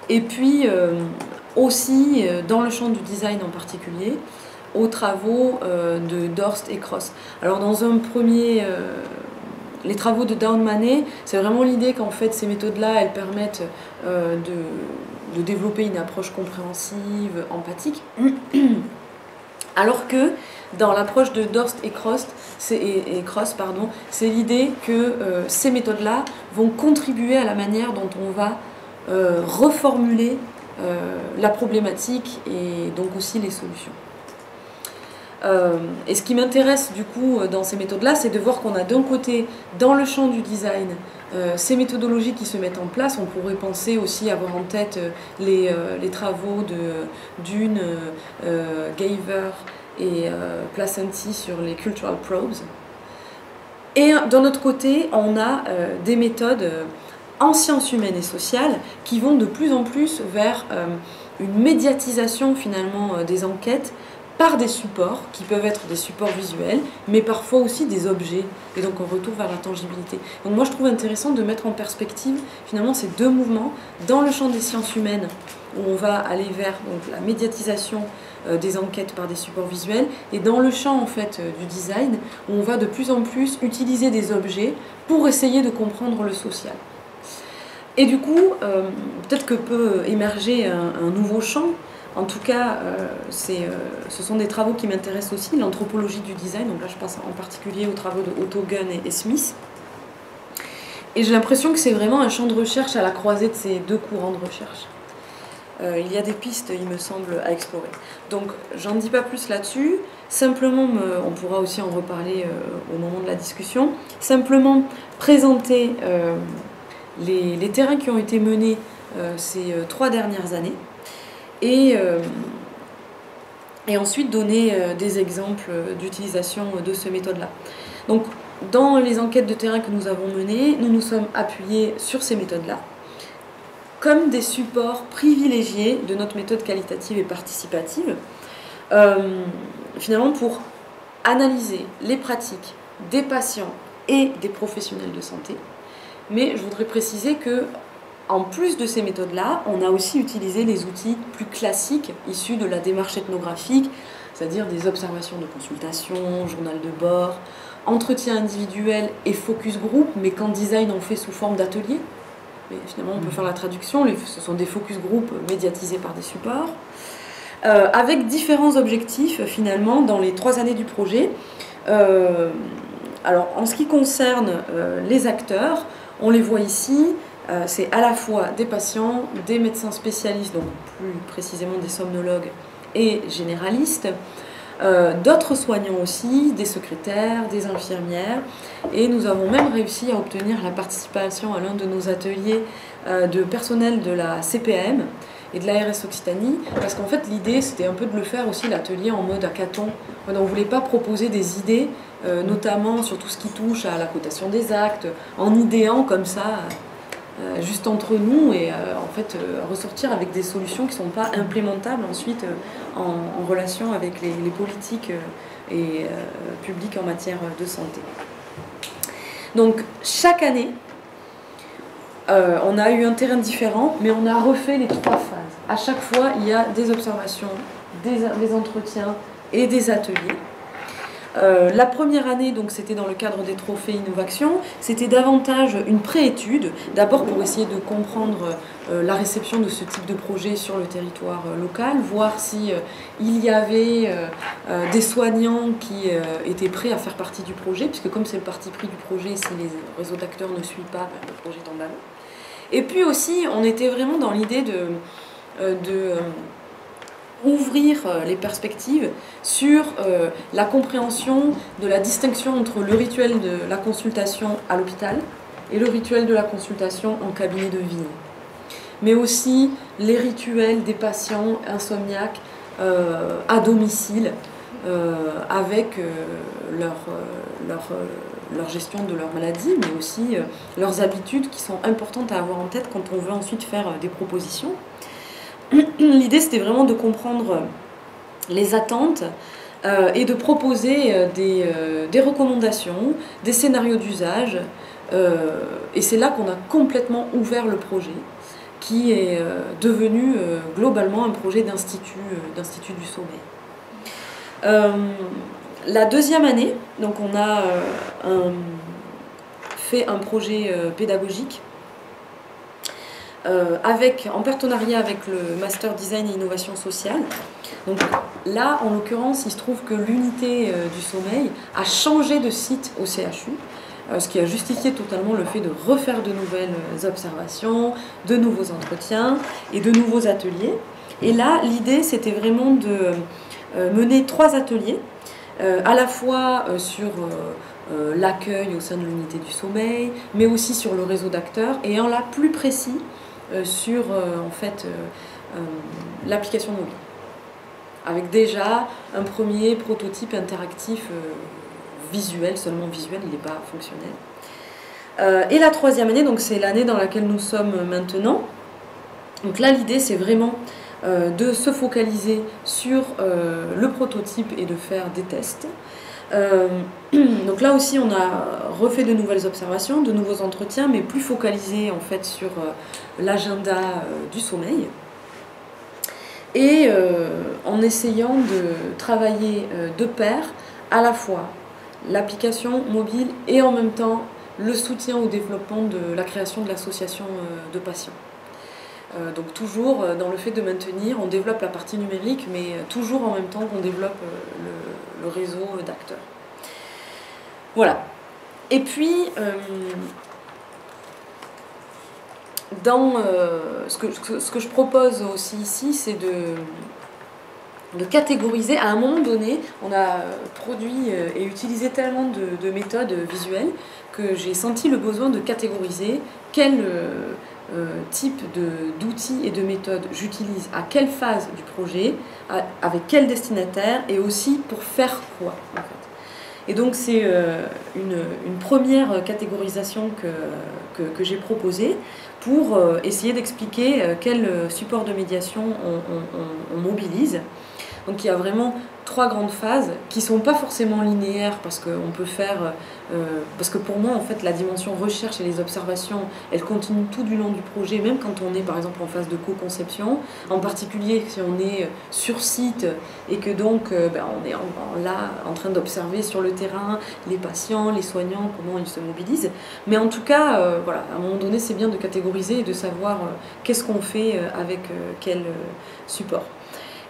Et puis aussi, dans le champ du design en particulier, aux travaux de Dorst et Cross. Alors dans un premier... les travaux de Dawn Manet, c'est vraiment l'idée qu'en fait ces méthodes-là, elles permettent de développer une approche compréhensive, empathique. Alors que dans l'approche de Dorst et Cross, c'est l'idée que ces méthodes-là vont contribuer à la manière dont on va reformuler la problématique et donc aussi les solutions. Et ce qui m'intéresse du coup dans ces méthodes-là, c'est de voir qu'on a d'un côté, dans le champ du design, ces méthodologies qui se mettent en place. On pourrait penser aussi avoir en tête les travaux de Dune, Gaver et Placenty sur les cultural probes. Et d'un autre côté, on a des méthodes en sciences humaines et sociales qui vont de plus en plus vers une médiatisation finalement des enquêtes par des supports qui peuvent être des supports visuels, mais parfois aussi des objets, et donc on retourne vers la tangibilité. Donc moi je trouve intéressant de mettre en perspective finalement ces deux mouvements dans le champ des sciences humaines, où on va aller vers donc, la médiatisation des enquêtes par des supports visuels, et dans le champ en fait du design, où on va de plus en plus utiliser des objets pour essayer de comprendre le social. Et du coup, peut-être que peut émerger un nouveau champ. En tout cas, ce sont des travaux qui m'intéressent aussi, l'anthropologie du design. Donc là, je pense en particulier aux travaux de Otto Gunn et Smith. Et j'ai l'impression que c'est vraiment un champ de recherche à la croisée de ces deux courants de recherche. Il y a des pistes, il me semble, à explorer. Donc, j'en dis pas plus là-dessus. Simplement, on pourra aussi en reparler au moment de la discussion. Simplement présenter les terrains qui ont été menés ces 3 dernières années. Et ensuite donner des exemples d'utilisation de ces méthodes-là. Donc, dans les enquêtes de terrain que nous avons menées, nous nous sommes appuyés sur ces méthodes-là comme des supports privilégiés de notre méthode qualitative et participative, finalement pour analyser les pratiques des patients et des professionnels de santé. Mais je voudrais préciser que en plus de ces méthodes-là, on a aussi utilisé les outils plus classiques issus de la démarche ethnographique, c'est-à-dire des observations de consultation, journal de bord, entretien individuel et focus group, mais qu'en design on fait sous forme d'atelier. Mais finalement, on peut faire la traduction, ce sont des focus group médiatisés par des supports, avec différents objectifs finalement dans les 3 années du projet. Alors, en ce qui concerne les acteurs, on les voit ici. C'est à la fois des patients, des médecins spécialistes, donc plus précisément des somnologues et généralistes, d'autres soignants aussi, des secrétaires, des infirmières, et nous avons même réussi à obtenir la participation à l'un de nos ateliers de personnel de la CPAM et de l'ARS Occitanie, parce qu'en fait l'idée c'était un peu de le faire aussi l'atelier en mode hackathon. On ne voulait pas proposer des idées, notamment sur tout ce qui touche à la cotation des actes, en idéant comme ça juste entre nous et en fait ressortir avec des solutions qui ne sont pas implémentables ensuite en relation avec les politiques et publiques en matière de santé. Donc chaque année, on a eu un terrain différent, mais on a refait les 3 phases. À chaque fois, il y a des observations, des entretiens et des ateliers. La première année, donc, c'était dans le cadre des trophées Innovation, c'était davantage une préétude, d'abord pour essayer de comprendre la réception de ce type de projet sur le territoire local, voir si il y avait des soignants qui étaient prêts à faire partie du projet, puisque comme c'est le parti pris du projet, si les réseaux d'acteurs ne suivent pas, le projet tombe à l'eau. Et puis aussi, on était vraiment dans l'idée de ouvrir les perspectives sur la compréhension de la distinction entre le rituel de la consultation à l'hôpital et le rituel de la consultation en cabinet de ville. Mais aussi les rituels des patients insomniaques à domicile avec leur gestion de leur maladie, mais aussi leurs habitudes qui sont importantes à avoir en tête quand on veut ensuite faire des propositions. L'idée, c'était vraiment de comprendre les attentes et de proposer des recommandations, des scénarios d'usage. Et c'est là qu'on a complètement ouvert le projet, qui est devenu globalement un projet d'institut du sommeil. La deuxième année, donc on a fait un projet pédagogique en partenariat avec le Master Design et Innovation Sociale. Donc là, en l'occurrence, il se trouve que l'unité du sommeil a changé de site au CHU, ce qui a justifié totalement le fait de refaire de nouvelles observations, de nouveaux entretiens et de nouveaux ateliers. Et là, l'idée, c'était vraiment de mener 3 ateliers à la fois sur l'accueil au sein de l'unité du sommeil, mais aussi sur le réseau d'acteurs, et en là plus précis sur en fait l'application mobile, avec déjà un premier prototype interactif visuel, seulement visuel, il n'est pas fonctionnel. Et la troisième année, donc c'est l'année dans laquelle nous sommes maintenant. Donc là, l'idée, c'est vraiment de se focaliser sur le prototype et de faire des tests. Donc là aussi, on a refait de nouvelles observations, de nouveaux entretiens, mais plus focalisés en fait sur l'agenda du sommeil. Et en essayant de travailler de pair à la fois l'application mobile et en même temps le soutien au développement de la création de l'association de patients. Donc toujours dans le fait de maintenir, on développe la partie numérique, mais toujours en même temps qu'on développe le réseau d'acteurs. Voilà. Et puis, ce que je propose aussi ici, c'est de catégoriser. À un moment donné, on a produit et utilisé tellement de méthodes visuelles que j'ai senti le besoin de catégoriser quel type d'outils et de méthodes j'utilise à quelle phase du projet, avec quel destinataire et aussi pour faire quoi en fait. Et donc c'est une première catégorisation que j'ai proposée pour essayer d'expliquer quel support de médiation on mobilise. Donc il y a vraiment 3 grandes phases qui ne sont pas forcément linéaires parce qu'on peut faire... parce que pour moi, en fait, la dimension recherche et les observations, elles continuent tout du long du projet, même quand on est, par exemple, en phase de co-conception. En particulier, si on est sur site et que donc on est là en train d'observer sur le terrain les patients, les soignants, comment ils se mobilisent. Mais en tout cas, voilà, à un moment donné, c'est bien de catégoriser et de savoir qu'est-ce qu'on fait avec quel support.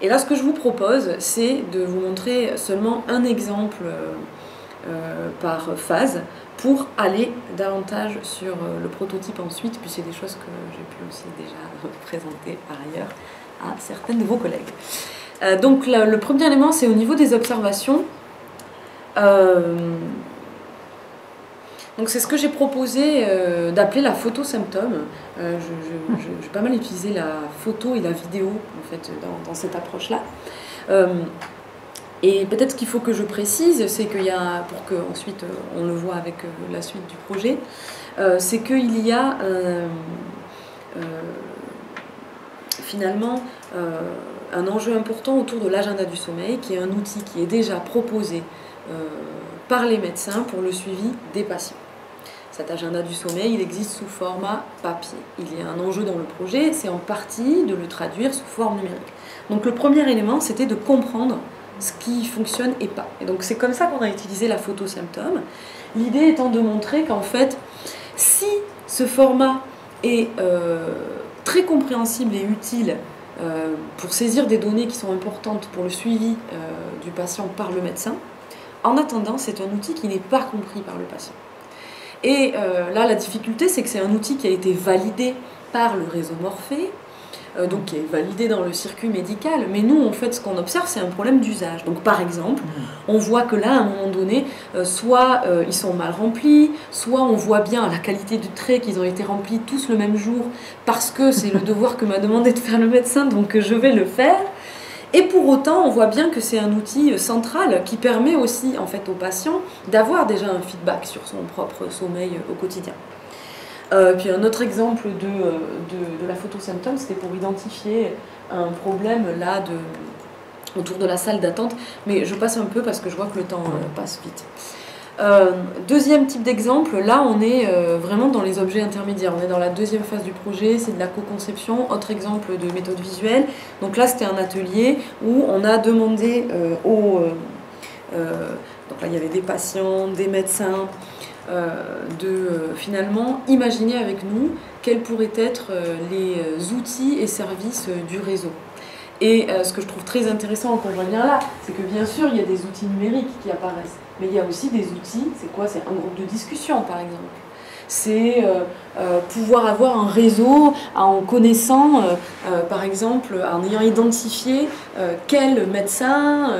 Et là, ce que je vous propose, c'est de vous montrer seulement un exemple par phase pour aller davantage sur le prototype ensuite, puis c'est des choses que j'ai pu aussi déjà présenter par ailleurs à certains de vos collègues. Donc le premier élément, c'est au niveau des observations. Donc c'est ce que j'ai proposé d'appeler la photosymptôme. J'ai pas mal utilisé la photo et la vidéo en fait dans cette approche-là. Et peut-être ce qu'il faut que je précise, c'est qu'il y a, pour que ensuite on le voit avec la suite du projet, c'est qu'il y a finalement un enjeu important autour de l'agenda du sommeil, qui est un outil qui est déjà proposé par les médecins pour le suivi des patients. Cet agenda du sommeil, il existe sous format papier. Il y a un enjeu dans le projet, c'est en partie de le traduire sous forme numérique. Donc le premier élément, c'était de comprendre ce qui fonctionne et pas. Et donc c'est comme ça qu'on a utilisé la photosymptôme. L'idée étant de montrer qu'en fait, si ce format est très compréhensible et utile pour saisir des données qui sont importantes pour le suivi du patient par le médecin, en attendant, c'est un outil qui n'est pas compris par le patient. Et là, la difficulté, c'est que c'est un outil qui a été validé par le réseau Morphée, donc qui est validé dans le circuit médical, mais nous, en fait, ce qu'on observe, c'est un problème d'usage. Donc, par exemple, on voit que là, à un moment donné, soit ils sont mal remplis, soit on voit bien à la qualité du trait qu'ils ont été remplis tous le même jour, parce que c'est le devoir que m'a demandé de faire le médecin, donc je vais le faire. Et pour autant, on voit bien que c'est un outil central qui permet aussi en fait, au patient d'avoir déjà un feedback sur son propre sommeil au quotidien. Puis un autre exemple de la photosymptôme, c'était pour identifier un problème là autour de la salle d'attente, mais je passe un peu parce que je vois que le temps passe vite. Deuxième type d'exemple, là on est vraiment dans les objets intermédiaires, on est dans la deuxième phase du projet, c'est de la co-conception. Autre exemple de méthode visuelle, donc là c'était un atelier où on a demandé donc là il y avait des patients, des médecins, de finalement imaginer avec nous quels pourraient être les outils et services du réseau. Et ce que je trouve très intéressant quand je reviens là, c'est que bien sûr il y a des outils numériques qui apparaissent, mais il y a aussi des outils, c'est quoi? C'est un groupe de discussion par exemple. c'est pouvoir avoir un réseau en connaissant, par exemple, en ayant identifié quel médecin,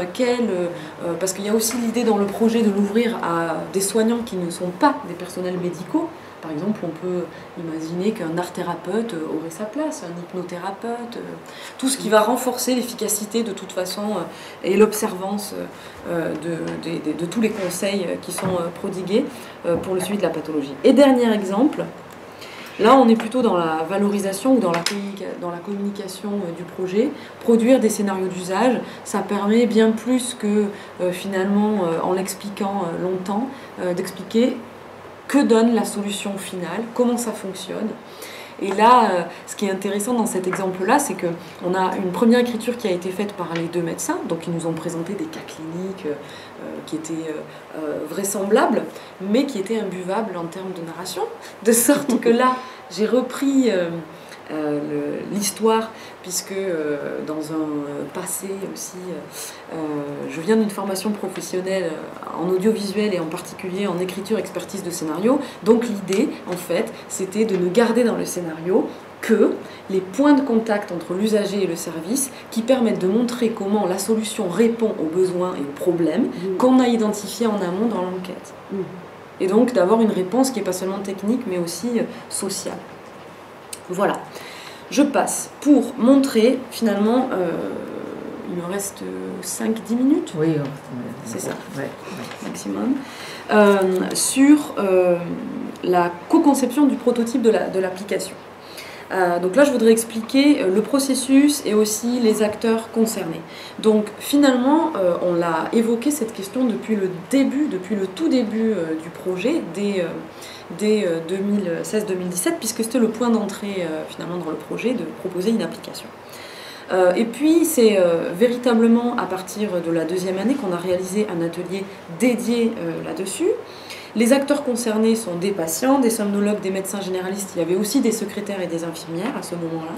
parce qu'il y a aussi l'idée dans le projet de l'ouvrir à des soignants qui ne sont pas des personnels médicaux. Par exemple, on peut imaginer qu'un art-thérapeute aurait sa place, un hypnothérapeute, tout ce qui va renforcer l'efficacité de toute façon et l'observance de tous les conseils qui sont prodigués pour le suivi de la pathologie. Et dernier exemple, là on est plutôt dans la valorisation ou dans la communication du projet. Produire des scénarios d'usage, ça permet bien plus que finalement en l'expliquant longtemps, d'expliquer que donne la solution finale, comment ça fonctionne. Et là, ce qui est intéressant dans cet exemple-là, c'est qu'on a une première écriture qui a été faite par les deux médecins, donc ils nous ont présenté des cas cliniques qui étaient vraisemblables, mais qui étaient imbuvables en termes de narration, de sorte que là, j'ai repris l'histoire, puisque dans un passé aussi, je viens d'une formation professionnelle en audiovisuel et en particulier en écriture expertise de scénario. Donc l'idée, en fait, c'était de ne garder dans le scénario que les points de contact entre l'usager et le service qui permettent de montrer comment la solution répond aux besoins et aux problèmes qu'on a identifiés en amont dans l'enquête. Et donc d'avoir une réponse qui n'est pas seulement technique mais aussi sociale. Voilà, je passe pour montrer finalement, il me reste 5-10 minutes, oui, c'est ça, ouais. Maximum, sur la co-conception du prototype de l'application. Donc là, je voudrais expliquer le processus et aussi les acteurs concernés. Donc finalement, on l'a évoqué cette question depuis le tout début du projet, dès 2016-2017, puisque c'était le point d'entrée finalement dans le projet de proposer une application. Et puis c'est véritablement à partir de la deuxième année qu'on a réalisé un atelier dédié là-dessus. Les acteurs concernés sont des patients, des somnologues, des médecins généralistes. Il y avait aussi des secrétaires et des infirmières à ce moment-là.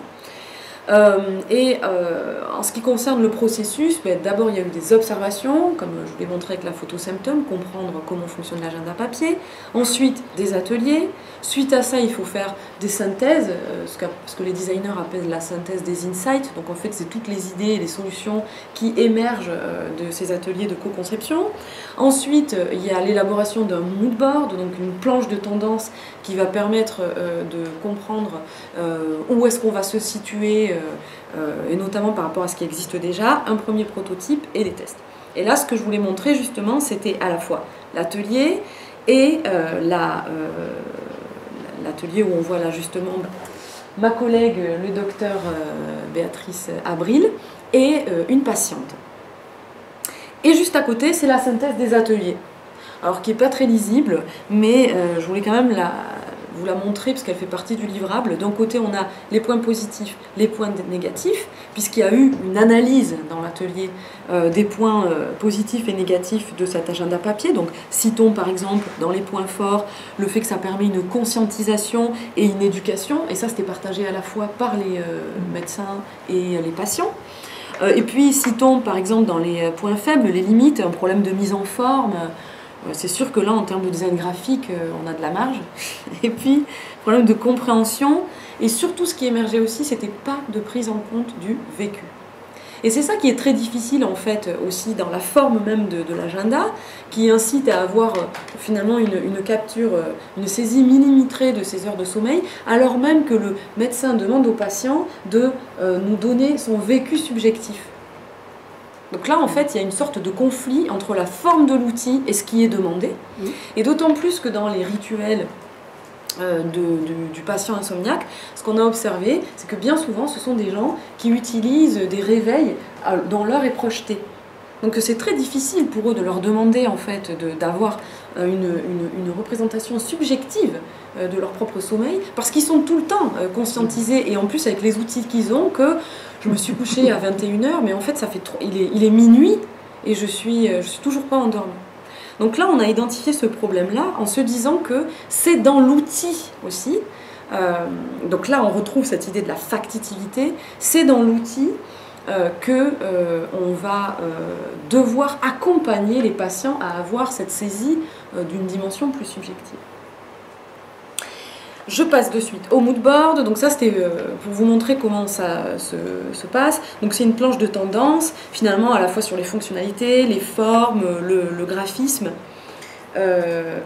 En ce qui concerne le processus, d'abord il y a eu des observations, comme je vous l'ai montré avec la photo symptôme, comprendre comment fonctionne l'agenda papier. Ensuite, des ateliers. Suite à ça, il faut faire des synthèses, ce que les designers appellent la synthèse des insights. Donc en fait, c'est toutes les idées et les solutions qui émergent de ces ateliers de co-conception. Ensuite, il y a l'élaboration d'un mood board, donc une planche de tendance qui va permettre de comprendre où est-ce qu'on va se situer, et notamment par rapport à ce qui existe déjà, un premier prototype et des tests. Et là, ce que je voulais montrer justement, c'était à la fois l'atelier et l'atelier où on voit là justement ma collègue, le docteur Béatrice Abril, et une patiente. Et juste à côté, c'est la synthèse des ateliers. Alors qui n'est pas très lisible, mais je voulais quand même vous la montrer parce qu'elle fait partie du livrable. D'un côté, on a les points positifs, les points négatifs, puisqu'il y a eu une analyse dans l'atelier des points positifs et négatifs de cet agenda papier. Donc, citons par exemple dans les points forts le fait que ça permet une conscientisation et une éducation, et ça c'était partagé à la fois par les médecins et les patients. Et puis, citons par exemple dans les points faibles, les limites, un problème de mise en forme. C'est sûr que là, en termes de design graphique, on a de la marge. Et puis, problème de compréhension. Et surtout, ce qui émergeait aussi, c'était pas de prise en compte du vécu. Et c'est ça qui est très difficile, en fait, aussi dans la forme même de l'agenda, qui incite à avoir finalement une capture, une saisie millimétrée de ses heures de sommeil, alors même que le médecin demande au patient de nous donner son vécu subjectif. Donc là, en fait, il y a une sorte de conflit entre la forme de l'outil et ce qui est demandé. Et d'autant plus que dans les rituels du patient insomniaque, ce qu'on a observé, c'est que bien souvent, ce sont des gens qui utilisent des réveils dont l'heure est projetée. Donc c'est très difficile pour eux de leur demander en fait d'avoir une représentation subjective de leur propre sommeil, parce qu'ils sont tout le temps conscientisés, et en plus avec les outils qu'ils ont, que je me suis couchée à 21h, mais en fait ça fait il est minuit et je suis toujours pas endormie. Donc là on a identifié ce problème-là en se disant que c'est dans l'outil aussi, donc là on retrouve cette idée de la factitivité, c'est dans l'outil qu'on va devoir accompagner les patients à avoir cette saisie d'une dimension plus subjective. Je passe de suite au mood board. Donc ça, c'était pour vous montrer comment ça se passe. Donc c'est une planche de tendance, finalement, à la fois sur les fonctionnalités, les formes, le graphisme.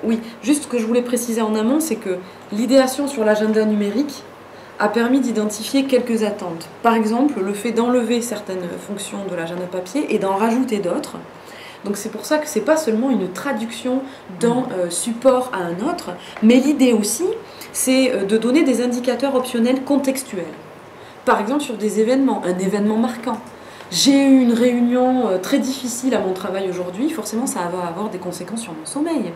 Oui, juste ce que je voulais préciser en amont, c'est que l'idéation sur l'agenda numérique a permis d'identifier quelques attentes. Par exemple, le fait d'enlever certaines fonctions de l'agenda papier et d'en rajouter d'autres. Donc c'est pour ça que c'est pas seulement une traduction d'un support à un autre, mais l'idée aussi, c'est de donner des indicateurs optionnels contextuels. Par exemple sur des événements, un événement marquant. J'ai eu une réunion très difficile à mon travail aujourd'hui, forcément ça va avoir des conséquences sur mon sommeil.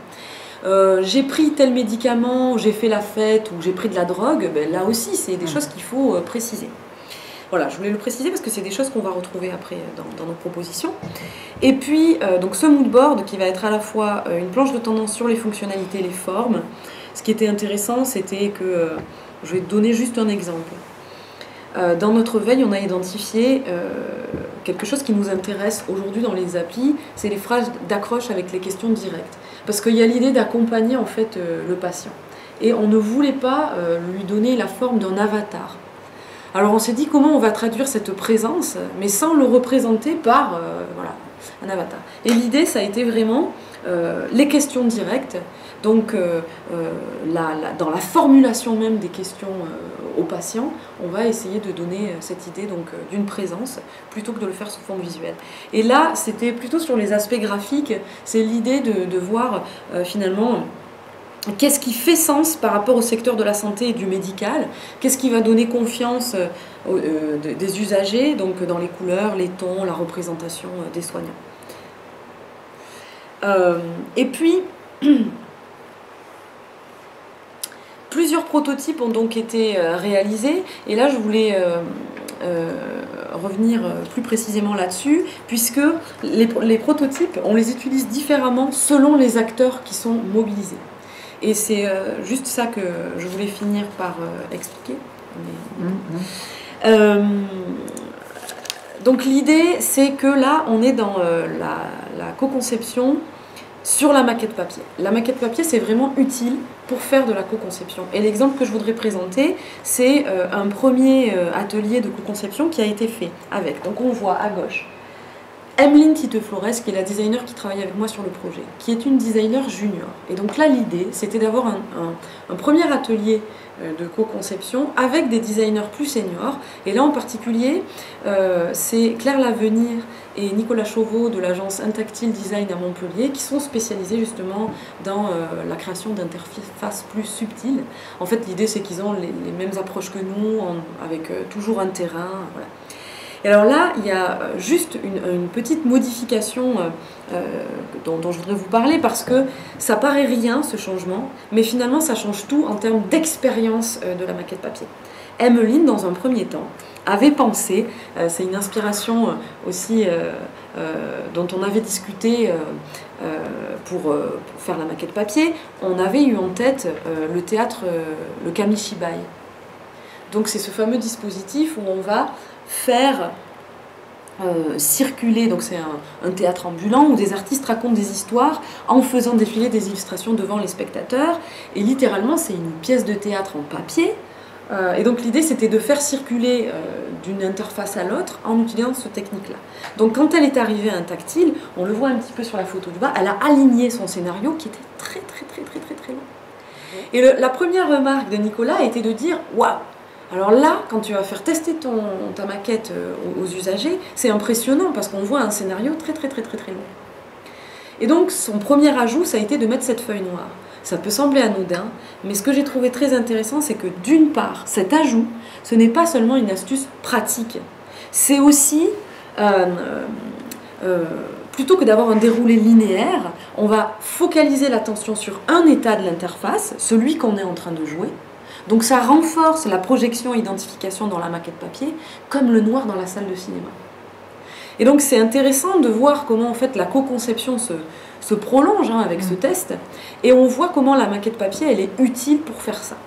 J'ai pris tel médicament, j'ai fait la fête ou j'ai pris de la drogue, ben là aussi c'est des choses qu'il faut préciser. Voilà, je voulais le préciser parce que c'est des choses qu'on va retrouver après dans nos propositions. Et puis, donc ce mood board qui va être à la fois une planche de tendance sur les fonctionnalités, les formes. Ce qui était intéressant, c'était que, je vais te donner juste un exemple. Dans notre veille, on a identifié quelque chose qui nous intéresse aujourd'hui dans les applis, c'est les phrases d'accroche avec les questions directes. Parce qu'il y a l'idée d'accompagner en fait le patient. Et on ne voulait pas lui donner la forme d'un avatar. Alors on s'est dit comment on va traduire cette présence, mais sans le représenter par voilà, un avatar. Et l'idée, ça a été vraiment les questions directes. Donc dans la formulation même des questions aux patients, on va essayer de donner cette idée d'une présence plutôt que de le faire sous forme visuelle. Et là, c'était plutôt sur les aspects graphiques, c'est l'idée de voir finalement qu'est-ce qui fait sens par rapport au secteur de la santé et du médical, qu'est-ce qui va donner confiance des usagers, donc dans les couleurs, les tons, la représentation des soignants. Et puis, plusieurs prototypes ont donc été réalisés, et là je voulais revenir plus précisément là-dessus, puisque les prototypes, on les utilise différemment selon les acteurs qui sont mobilisés. Et c'est juste ça que je voulais finir par expliquer. Donc l'idée, c'est que là, on est dans la co-conception sur la maquette papier. La maquette papier, c'est vraiment utile pour faire de la co-conception. Et l'exemple que je voudrais présenter, c'est un premier atelier de co-conception qui a été fait avec. Donc on voit à gauche Emeline Tite-Flores, qui est la designer qui travaille avec moi sur le projet, qui est une designer junior. Et donc là, l'idée, c'était d'avoir un premier atelier de co-conception avec des designers plus seniors. Et là, en particulier, c'est Claire Lavenir et Nicolas Chauveau de l'agence Intactile Design à Montpellier qui sont spécialisés justement dans la création d'interfaces plus subtiles. En fait, l'idée, c'est qu'ils ont les mêmes approches que nous, avec toujours un terrain, voilà. Et alors là, il y a juste une petite modification dont je voudrais vous parler parce que ça paraît rien ce changement, mais finalement ça change tout en termes d'expérience de la maquette papier. Emeline, dans un premier temps, avait pensé, c'est une inspiration aussi dont on avait discuté pour faire la maquette papier, on avait eu en tête le théâtre, le Kamishibai. Donc c'est ce fameux dispositif où on va faire circuler, donc c'est un théâtre ambulant où des artistes racontent des histoires en faisant défiler des illustrations devant les spectateurs, et littéralement c'est une pièce de théâtre en papier, et donc l'idée c'était de faire circuler d'une interface à l'autre en utilisant cette technique-là. Donc quand elle est arrivée à un tactile, on le voit un petit peu sur la photo du bas, elle a aligné son scénario qui était très long. Et la première remarque de Nicolas a été de dire « Waouh !» Alors là, quand tu vas faire tester ta maquette aux usagers, c'est impressionnant parce qu'on voit un scénario très long. Et donc, son premier ajout, ça a été de mettre cette feuille noire. Ça peut sembler anodin, mais ce que j'ai trouvé très intéressant, c'est que d'une part, cet ajout, ce n'est pas seulement une astuce pratique. C'est aussi, plutôt que d'avoir un déroulé linéaire, on va focaliser l'attention sur un état de l'interface, celui qu'on est en train de jouer. Donc ça renforce la projection et identification dans la maquette papier, comme le noir dans la salle de cinéma. Et donc c'est intéressant de voir comment en fait la co-conception se prolonge avec ce test, et on voit comment la maquette papier elle est utile pour faire ça.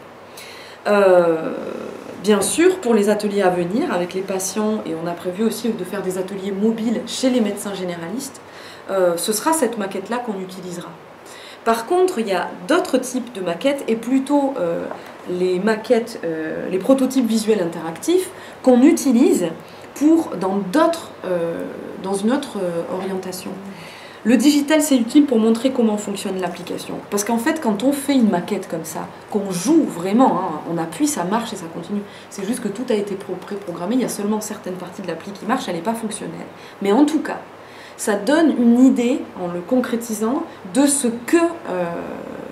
Bien sûr, pour les ateliers à venir avec les patients, et on a prévu aussi de faire des ateliers mobiles chez les médecins généralistes, ce sera cette maquette-là qu'on utilisera. Par contre, il y a d'autres types de maquettes et plutôt les maquettes, les prototypes visuels interactifs qu'on utilise dans une autre orientation. Le digital, c'est utile pour montrer comment fonctionne l'application. Parce qu'en fait, quand on fait une maquette comme ça, qu'on joue vraiment, hein, on appuie, ça marche et ça continue. C'est juste que tout a été pré-programmé, il y a seulement certaines parties de l'appli qui marchent, elle n'est pas fonctionnelle. Mais en tout cas, ça donne une idée, en le concrétisant, de ce que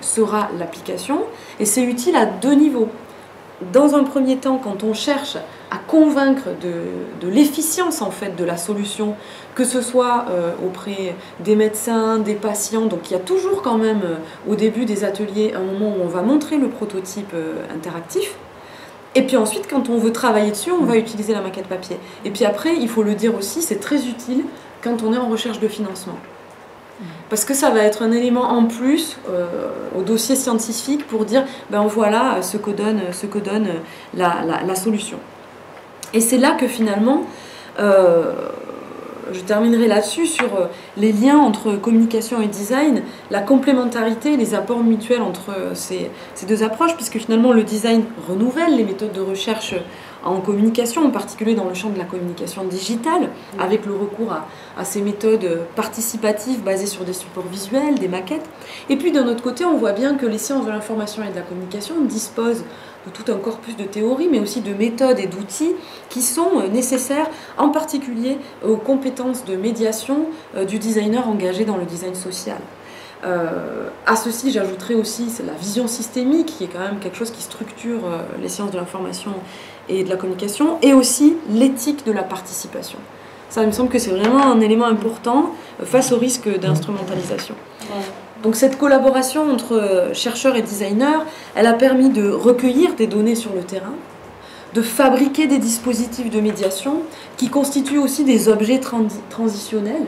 sera l'application. Et c'est utile à deux niveaux. Dans un premier temps, quand on cherche à convaincre de l'efficience en fait de la solution, que ce soit auprès des médecins, des patients, donc il y a toujours quand même au début des ateliers un moment où on va montrer le prototype interactif. Et puis ensuite, quand on veut travailler dessus, on va utiliser la maquette papier. Et puis après, il faut le dire aussi, c'est très utile quand on est en recherche de financement. Parce que ça va être un élément en plus au dossier scientifique pour dire, ben voilà ce que donne la solution. Et c'est là que finalement, je terminerai là-dessus sur les liens entre communication et design, la complémentarité, les apports mutuels entre ces deux approches, puisque finalement le design renouvelle les méthodes de recherche en communication, en particulier dans le champ de la communication digitale, avec le recours à ces méthodes participatives basées sur des supports visuels, des maquettes. Et puis d'un autre côté, on voit bien que les sciences de l'information et de la communication disposent de tout un corpus de théories, mais aussi de méthodes et d'outils qui sont nécessaires, en particulier aux compétences de médiation du designer engagé dans le design social. À ceci, j'ajouterai aussi la vision systémique, qui est quand même quelque chose qui structure les sciences de l'information et de la communication, et aussi l'éthique de la participation. Ça, il me semble que c'est vraiment un élément important face au risque d'instrumentalisation. Donc cette collaboration entre chercheurs et designers, elle a permis de recueillir des données sur le terrain, de fabriquer des dispositifs de médiation qui constituent aussi des objets transitionnels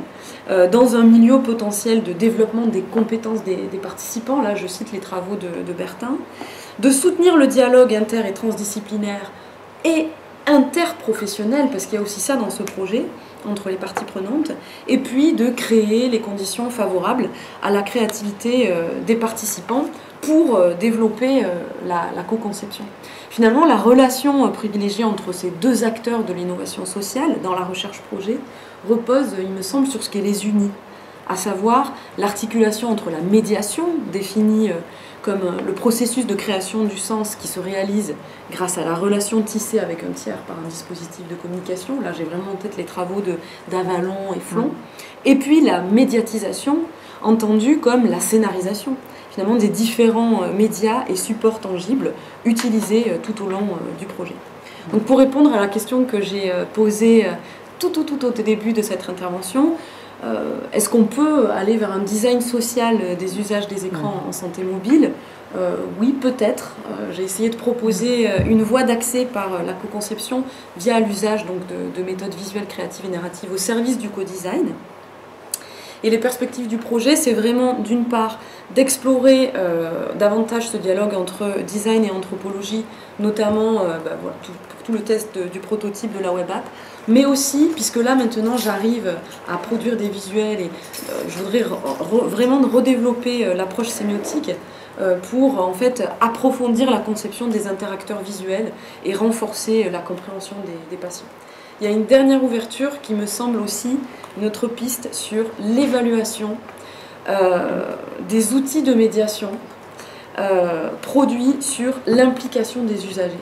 dans un milieu potentiel de développement des compétences des participants. Là, je cite les travaux de Bertin. De soutenir le dialogue inter- et transdisciplinaire et interprofessionnel, parce qu'il y a aussi ça dans ce projet, entre les parties prenantes, et puis de créer les conditions favorables à la créativité des participants pour développer la co-conception. Finalement, la relation privilégiée entre ces deux acteurs de l'innovation sociale dans la recherche-projet repose, il me semble, sur ce qui les unit, à savoir l'articulation entre la médiation, définie comme le processus de création du sens qui se réalise grâce à la relation tissée avec un tiers par un dispositif de communication. Là, j'ai vraiment en tête les travaux d'Avalon et Flon. Et puis la médiatisation, entendue comme la scénarisation, finalement, des différents médias et supports tangibles utilisés tout au long du projet. Donc, pour répondre à la question que j'ai posée tout au début de cette intervention, est-ce qu'on peut aller vers un design social des usages des écrans en santé mobile? Oui, peut-être. J'ai essayé de proposer une voie d'accès par la co-conception via l'usage de méthodes visuelles, créatives et narratives au service du co-design. Et les perspectives du projet, c'est vraiment, d'une part, d'explorer davantage ce dialogue entre design et anthropologie, notamment voilà, pour tout le test du prototype de la web app, mais aussi, puisque là maintenant j'arrive à produire des visuels et je voudrais vraiment redévelopper l'approche sémiotique pour en fait approfondir la conception des interacteurs visuels et renforcer la compréhension des patients. Il y a une dernière ouverture qui me semble aussi une autre piste sur l'évaluation des outils de médiation produits sur l'implication des usagers.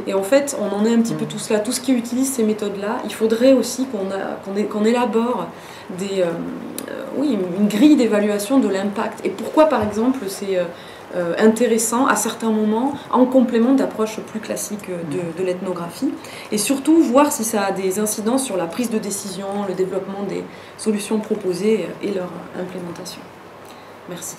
Et en fait, on en est un petit peu tous là. Tout ce qui utilise ces méthodes-là, il faudrait aussi qu'on élabore une grille d'évaluation de l'impact. Et pourquoi, par exemple, c'est intéressant à certains moments, en complément d'approches plus classiques de l'ethnographie. Et surtout, voir si ça a des incidences sur la prise de décision, le développement des solutions proposées et leur implémentation. Merci.